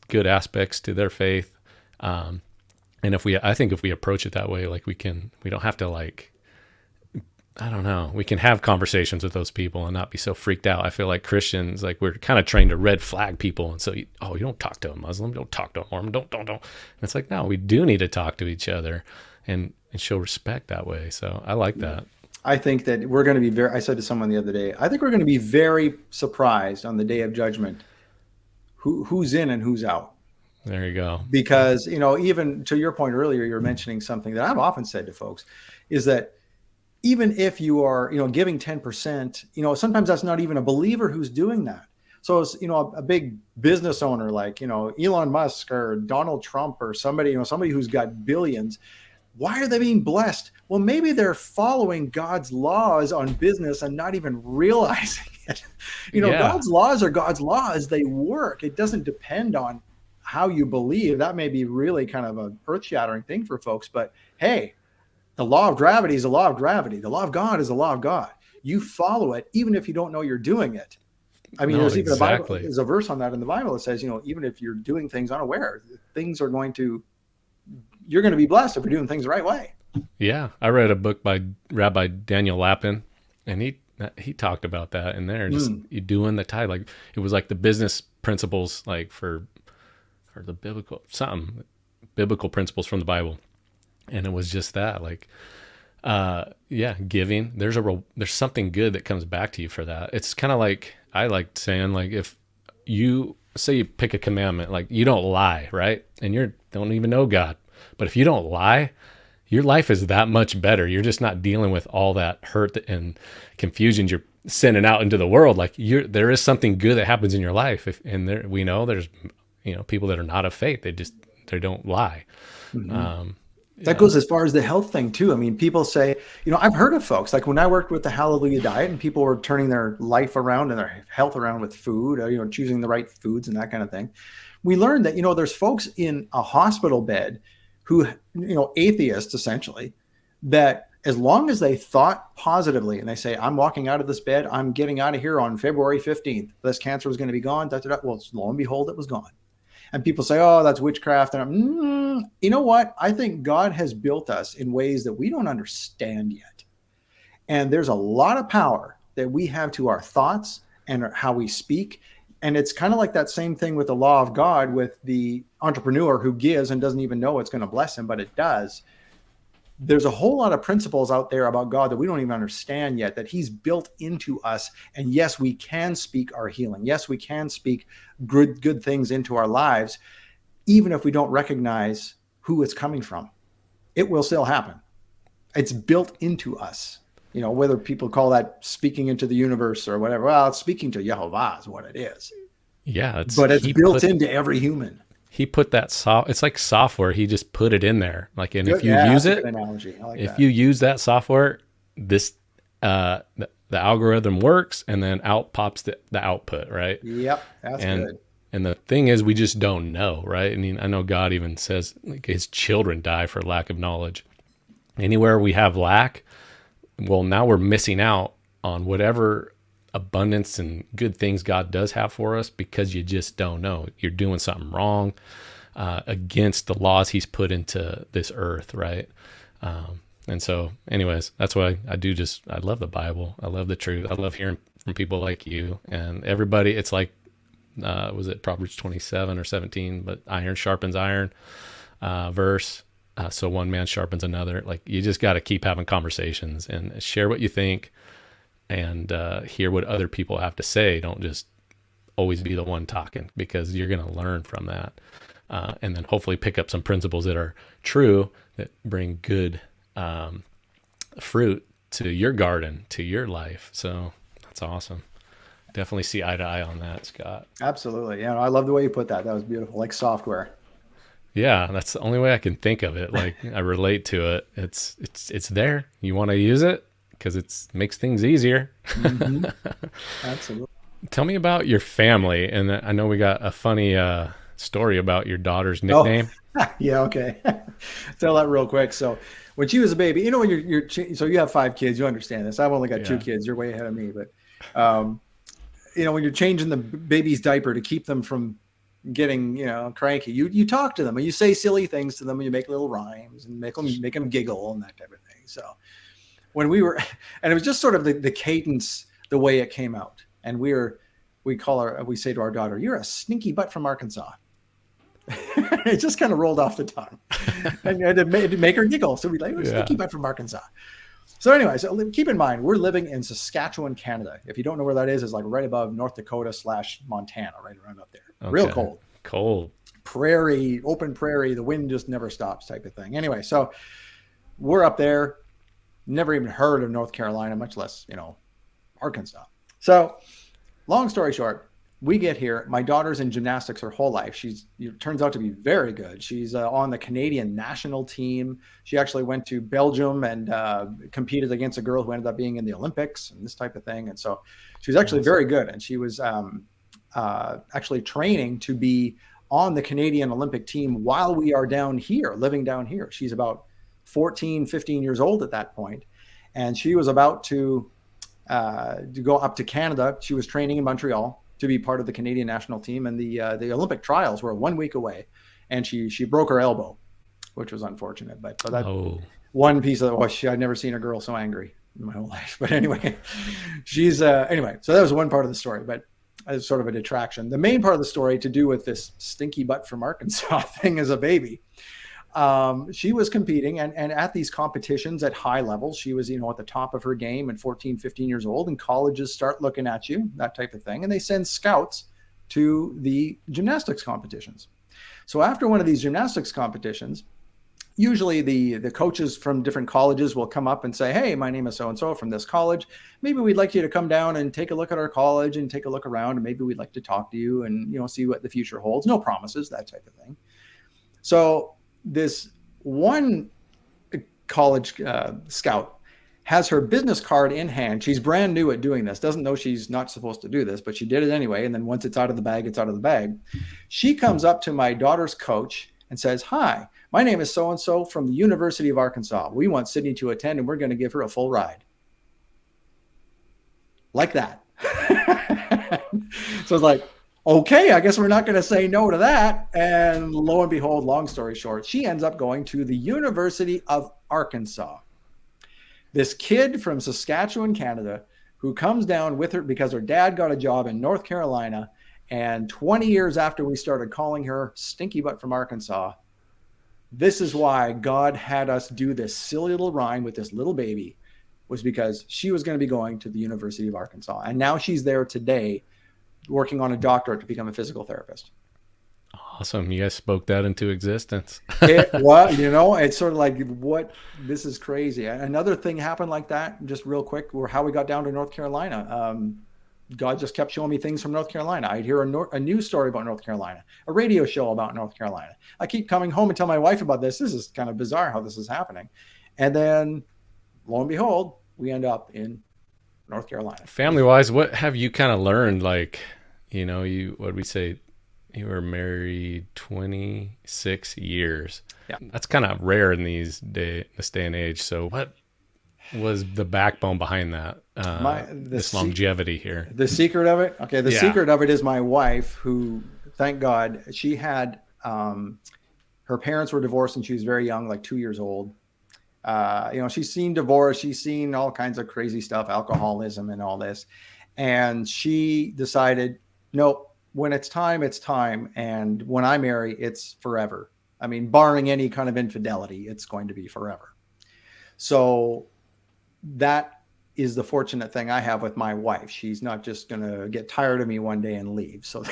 good aspects to their faith, and I think if we approach it that way, like we don't have to like. I don't know. We can have conversations with those people and not be so freaked out. I feel like Christians, like we're kind of trained to red flag people. And so, you don't talk to a Muslim, don't talk to a Mormon, don't. And it's like, no, we do need to talk to each other and show respect that way. So I like that. I think that we're going to be I said to someone the other day, I think we're going to be very surprised on the day of judgment, who's in and who's out. There you go. Because, even to your point earlier, you're mentioning something that I've often said to folks is that even if you are, giving 10%, sometimes that's not even a believer who's doing that. So it's, a big business owner like, Elon Musk or Donald Trump or somebody who's got billions. Why are they being blessed? Well, maybe they're following God's laws on business and not even realizing it. God's laws are God's laws. They work. It doesn't depend on how you believe. That may be really kind of an earth-shattering thing for folks, but hey, the law of gravity is the law of gravity. The law of God is the law of God. You follow it, even if you don't know you're doing it. I mean, there's even there's a verse on that in the Bible that says, even if you're doing things unaware, you're going to be blessed if you're doing things the right way. Yeah, I read a book by Rabbi Daniel Lapin, and he talked about that in there. Just Mm. you doing the tithe, like it was like the business principles, like for the biblical something, biblical principles from the Bible, and it was just that, like, yeah, giving. There's something good that comes back to you for that. It's kind of like I like saying, like, if you say you pick a commandment, like you don't lie, right, and you don't even know God, but if you don't lie, your life is that much better. You're just not dealing with all that hurt and confusion you're sending out into the world. Like there is something good that happens in your life. And we know there's, people that are not of faith. They don't lie. Mhm. That Yeah. goes as far as the health thing too. I mean, people say, I've heard of folks like when I worked with the Hallelujah Diet and people were turning their life around and their health around with food, choosing the right foods and that kind of thing. We learned that, there's folks in a hospital bed who, atheists essentially, that as long as they thought positively and they say, I'm walking out of this bed, I'm getting out of here on February 15th, this cancer was going to be gone. Da, da, da. Well, lo and behold, it was gone. And people say, oh, that's witchcraft. And you know what? I think God has built us in ways that we don't understand yet. And there's a lot of power that we have to our thoughts and how we speak. And it's kind of like that same thing with the law of God with the entrepreneur who gives and doesn't even know it's going to bless him, but it does. There's a whole lot of principles out there about God that we don't even understand yet, that he's built into us. And yes, we can speak our healing. Yes, we can speak good things into our lives, even if we don't recognize who it's coming from. It will still happen. It's built into us. Whether people call that speaking into the universe or whatever. Well, it's speaking to Yehovah is what it is. Yeah. But it's built into every human. He put it's like software. He just put it in there. Like, and if you Yeah, use that's a good it, analogy. I like if that. you use that software, this, the algorithm works and then out pops the output. Right. Yep, that's And good. and the thing is, we just don't know, right? I mean, I know God even says like his children die for lack of knowledge. Anywhere we have lack, well, now we're missing out on whatever abundance and good things God does have for us because you just don't know. You're doing something wrong against the laws he's put into this earth, right? And so, anyways, that's why I love the Bible. I love the truth. I love hearing from people like you and everybody. It's like, was it Proverbs 27 or 17? But iron sharpens iron verse. So one man sharpens another. Like you just got to keep having conversations and share what you think and hear what other people have to say. Don't just always be the one talking because you're going to learn from that. And then hopefully pick up some principles that are true that bring good fruit to your garden, to your life. So that's awesome. Definitely see eye to eye on that, Scott. Absolutely. Yeah, I love the way you put that. That was beautiful. Like software. Yeah, that's the only way I can think of it. Like I relate to it. It's there. You want to use it because it makes things easier. Mm-hmm. Absolutely. Tell me about your family, and I know we got a funny story about your daughter's Oh, nickname. yeah. Okay. Tell that real quick. So when she was a baby, when so you have 5 kids, you understand this. I've only got 2 kids. You're way ahead of me, but um, when you're changing the baby's diaper to keep them from getting cranky, you talk to them and you say silly things to them and you make little rhymes and make them giggle and that type of thing. So when we were, and it was just sort of the cadence, the way it came out, and we say to our daughter, "You're a sneaky butt from Arkansas." It just kind of rolled off the tongue, and it'd make her giggle. So we'd like, "You're a Yeah. sneaky butt from Arkansas." So anyway, so keep in mind, we're living in Saskatchewan, Canada. If you don't know where that is like right above North Dakota / Montana, right around up there. Real Okay. cold. Cold. Prairie, open prairie, the wind just never stops type of thing. Anyway, so we're up there, never even heard of North Carolina, much less, Arkansas. So long story short, we get here. My daughter's in gymnastics her whole life. Turns out to be very good. She's on the Canadian national team. She actually went to Belgium and competed against a girl who ended up being in the Olympics and this type of thing. And so she was actually very good. And she was actually training to be on the Canadian Olympic team while we are down here, living down here. She's about 14, 15 years old at that point. And she was about to go up to Canada. She was training in Montreal to be part of the Canadian national team, and the Olympic trials were 1 week away, and she broke her elbow, which was unfortunate. But so that one piece of, I'd never seen a girl so angry in my whole life. But anyway, anyway, so that was one part of the story, but as sort of a detraction. The main part of the story to do with this stinky butt from Arkansas thing as a baby. She was competing and at these competitions at high levels, she was, at the top of her game at 14, 15 years old, and colleges start looking at you, that type of thing. And they send scouts to the gymnastics competitions. So after one of these gymnastics competitions, usually the coaches from different colleges will come up and say, hey, my name is so-and-so from this college. Maybe we'd like you to come down and take a look at our college and take a look around. And maybe we'd like to talk to you and, see what the future holds. No promises, that type of thing. So this one college scout has her business card in hand. She's brand new at doing this, doesn't know she's not supposed to do this, but she did it anyway. And then once it's out of the bag, it's out of the bag. She comes up to my daughter's coach and says, hi, my name is so-and-so from the University of Arkansas. We want Sydney to attend and we're going to give her a full ride. Like that. So it's like, okay, I guess we're not going to say no to that. And lo and behold, long story short, she ends up going to the University of Arkansas. This kid from Saskatchewan, Canada, who comes down with her because her dad got a job in North Carolina. And 20 years after we started calling her Stinky Butt from Arkansas, this is why God had us do this silly little rhyme with this little baby, was because she was going to be going to the University of Arkansas. And now she's there today, working on a doctorate to become a physical therapist. Awesome. You guys spoke that into existence. It's sort of like, this is crazy. Another thing happened like that, just real quick, how we got down to North Carolina. God just kept showing me things from North Carolina. I'd hear a news story about North Carolina, a radio show about North Carolina. I keep coming home and tell my wife about this. This is kind of bizarre how this is happening. And then lo and behold, we end up in North Carolina. Family wise, what have you kind of learned? Like, what we say, you were married 26 years. Yeah. That's kind of rare in this day and age. So what was the backbone behind that? This longevity here. The secret of it? Okay. The secret of it is my wife, who, thank God, she had, her parents were divorced and she was very young, like 2 years old. She's seen divorce. She's seen all kinds of crazy stuff, alcoholism and all this. And she decided, nope, when it's time, it's time. And when I marry, it's forever. I mean, barring any kind of infidelity, it's going to be forever. So that is the fortunate thing I have with my wife. She's not just going to get tired of me one day and leave. So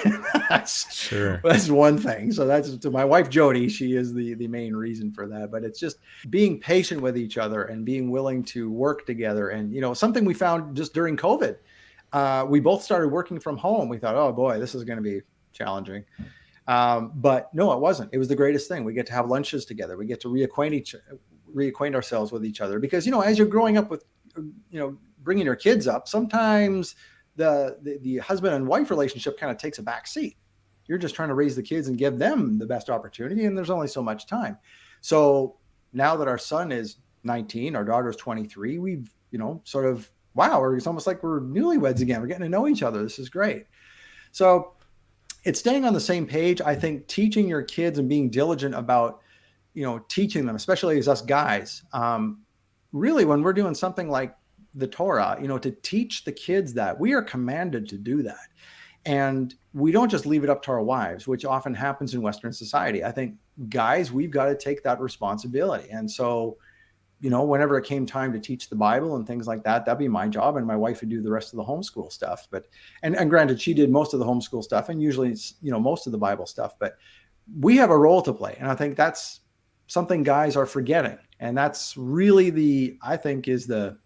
that's one thing. So that's to my wife, Jody. She is the main reason for that. But it's just being patient with each other and being willing to work together. And, something we found just during COVID, we both started working from home. We thought, oh boy, this is going to be challenging. But no, it wasn't. It was the greatest thing. We get to have lunches together. We get to reacquaint ourselves with each other, because, as you're growing up with, bringing your kids up, sometimes the husband and wife relationship kind of takes a back seat. You're just trying to raise the kids and give them the best opportunity. And there's only so much time. So now that our son is 19, our daughter's 23, we've, sort of, wow, it's almost like we're newlyweds again. We're getting to know each other. This is great. So it's staying on the same page. I think teaching your kids and being diligent about, teaching them, especially as us guys, really, when we're doing something like the Torah, to teach the kids that we are commanded to do that. And we don't just leave it up to our wives, which often happens in Western society. I think guys, we've got to take that responsibility. And so, whenever it came time to teach the Bible and things like that, that'd be my job. And my wife would do the rest of the homeschool stuff. But, and granted, she did most of the homeschool stuff and usually it's, most of the Bible stuff, but we have a role to play. And I think that's something guys are forgetting. And that's really I think is the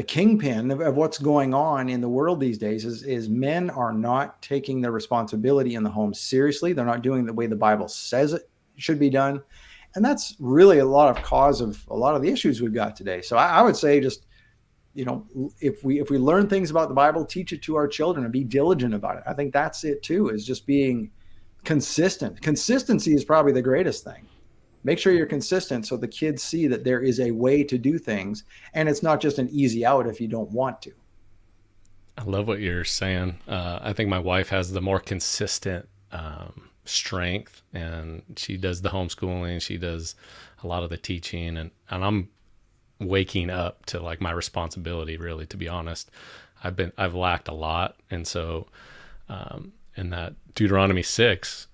kingpin of what's going on in the world these days is men are not taking their responsibility in the home seriously. They're not doing the way the Bible says it should be done. And that's really a lot of cause of a lot of the issues we've got today. So I would say just, if we learn things about the Bible, teach it to our children and be diligent about it. I think that's it too, is just being consistent. Consistency is probably the greatest thing. Make sure you're consistent so the kids see that there is a way to do things and it's not just an easy out if you don't want to. I love what you're saying. I think my wife has the more consistent strength, and she does the homeschooling. She does a lot of the teaching, and I'm waking up to like my responsibility, really, to be honest. I've lacked a lot. And so, in that Deuteronomy 6,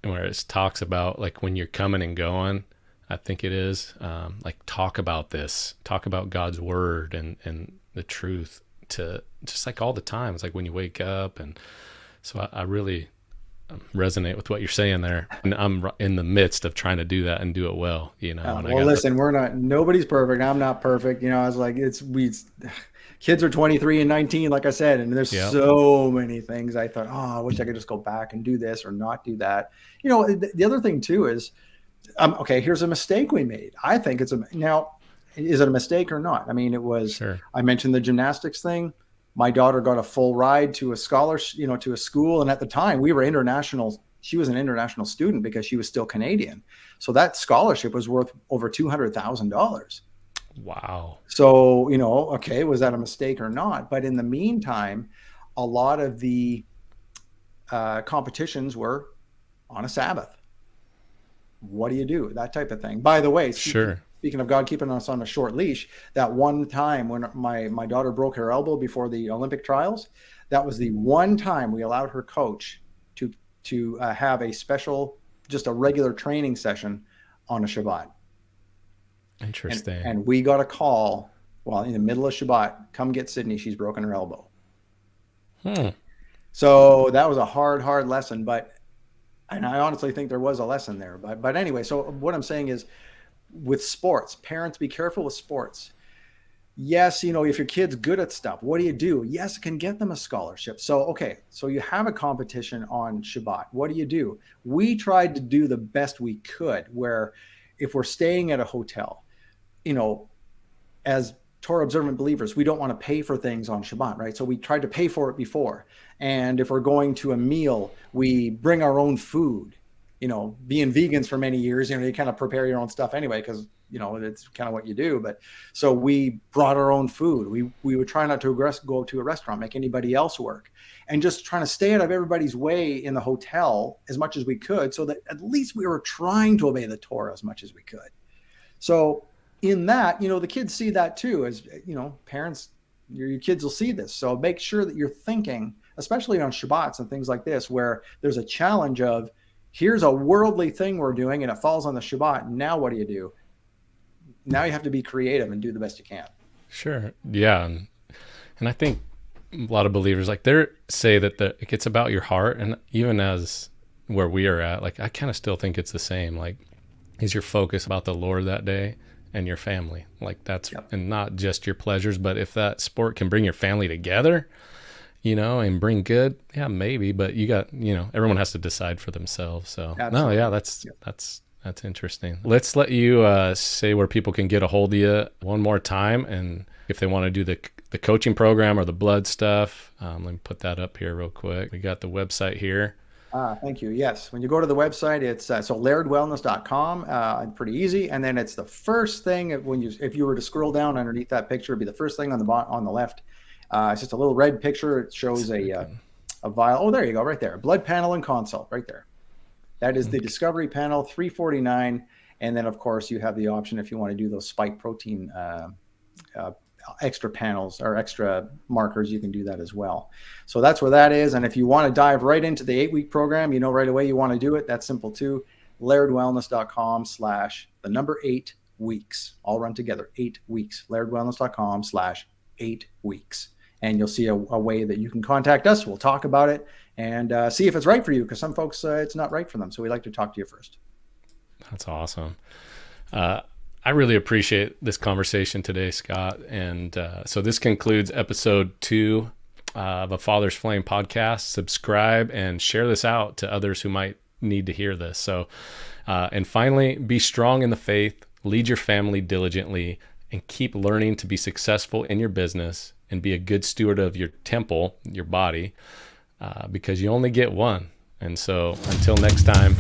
where it talks about like when you're coming and going, I think it is, like talk about God's word and the truth to just like all the time. It's like when you wake up. And so I really resonate with what you're saying there. And I'm in the midst of trying to do that and do it well, you know. And well, listen, nobody's perfect. I'm not perfect. You know, I was like, kids are 23 and 19, like I said, and there's so many things I thought, I wish I could just go back and do this or not do that. You know, the other thing too is, okay, here's a mistake we made. I think now, is it a mistake or not? I mean, it was, Sure. I mentioned the gymnastics thing. My daughter got a full ride to a scholarship, you know, to a school. And at the time we were international. She was an international student because she was still Canadian. So that scholarship was worth over $200,000. Wow. So, you know, okay, was that a mistake or not? But in the meantime, a lot of the competitions were on a Sabbath. What do you do? That type of thing. By the way, speaking of God keeping us on a short leash, that one time when my daughter broke her elbow before the Olympic trials, that was the one time we allowed her coach to have a special, just a regular training session on a Shabbat. Interesting. And we got a call while in the middle of Shabbat, come get Sydney. She's broken her elbow. So that was a hard lesson, and I honestly think there was a lesson there. But anyway, so what I'm saying is, with sports, parents, be careful with sports. Yes, you know, if your kid's good at stuff, what do you do? Yes, it can get them a scholarship. So, okay, so you have a competition on Shabbat. What do you do? We tried to do the best we could, where if we're staying at a hotel, you know, as Torah observant believers, we don't want to pay for things on Shabbat, right? So we tried to pay for it before. And if we're going to a meal, we bring our own food. You know, being vegans for many years, you know, you kind of prepare your own stuff anyway, because, you know, it's kind of what you do. But so we brought our own food. We would try not to go to a restaurant, make anybody else work, and just trying to stay out of everybody's way in the hotel as much as we could, so that at least we were trying to obey the Torah as much as we could. So in that, you know, the kids see that too, as, you know, parents, your kids will see this. So make sure that you're thinking, especially on Shabbats and things like this, where there's a challenge of, here's a worldly thing we're doing and it falls on the Shabbat. Now what do you do? Now you have to be creative and do the best you can. Sure. Yeah. And I think a lot of believers, like, they say that it's about your heart. And even as where we are at, like, I kind of still think it's the same. Like, is your focus about the Lord that day and your family? Like, that's, and not just your pleasures, but if that sport can bring your family together, you know, and bring good, yeah, maybe, but you got, you know, everyone has to decide for themselves. So absolutely. No, yeah, that's interesting. Let's let you say where people can get a hold of you one more time, and if they want to do the coaching program or the blood stuff, let me put that up here real quick. We got the website here. Thank you. Yes, when you go to the website, it's so lairdwellness.com. Pretty easy, and then it's the first thing if you were to scroll down underneath that picture, it'd be the first thing on the left. It's just a little red picture. It shows a vial. Oh, there you go, right there. Blood panel and consult, right there. That is the Discovery panel, $349. And then, of course, you have the option if you want to do those spike protein extra panels or extra markers, you can do that as well. So that's where that is. And if you want to dive right into the 8-week program, you know right away you want to do it. That's simple too. LairdWellness.com/8 weeks. All run together, 8 weeks. LairdWellness.com/8 weeks. And you'll see a way that you can contact us. We'll talk about it and see if it's right for you, because some folks, it's not right for them. So we like to talk to you first. That's awesome. I really appreciate this conversation today, Scott. And so this concludes episode 2 of A Father's Flame podcast. Subscribe and share this out to others who might need to hear this. So, and finally, be strong in the faith, lead your family diligently, and keep learning to be successful in your business and be a good steward of your temple, your body, because you only get one. And so until next time,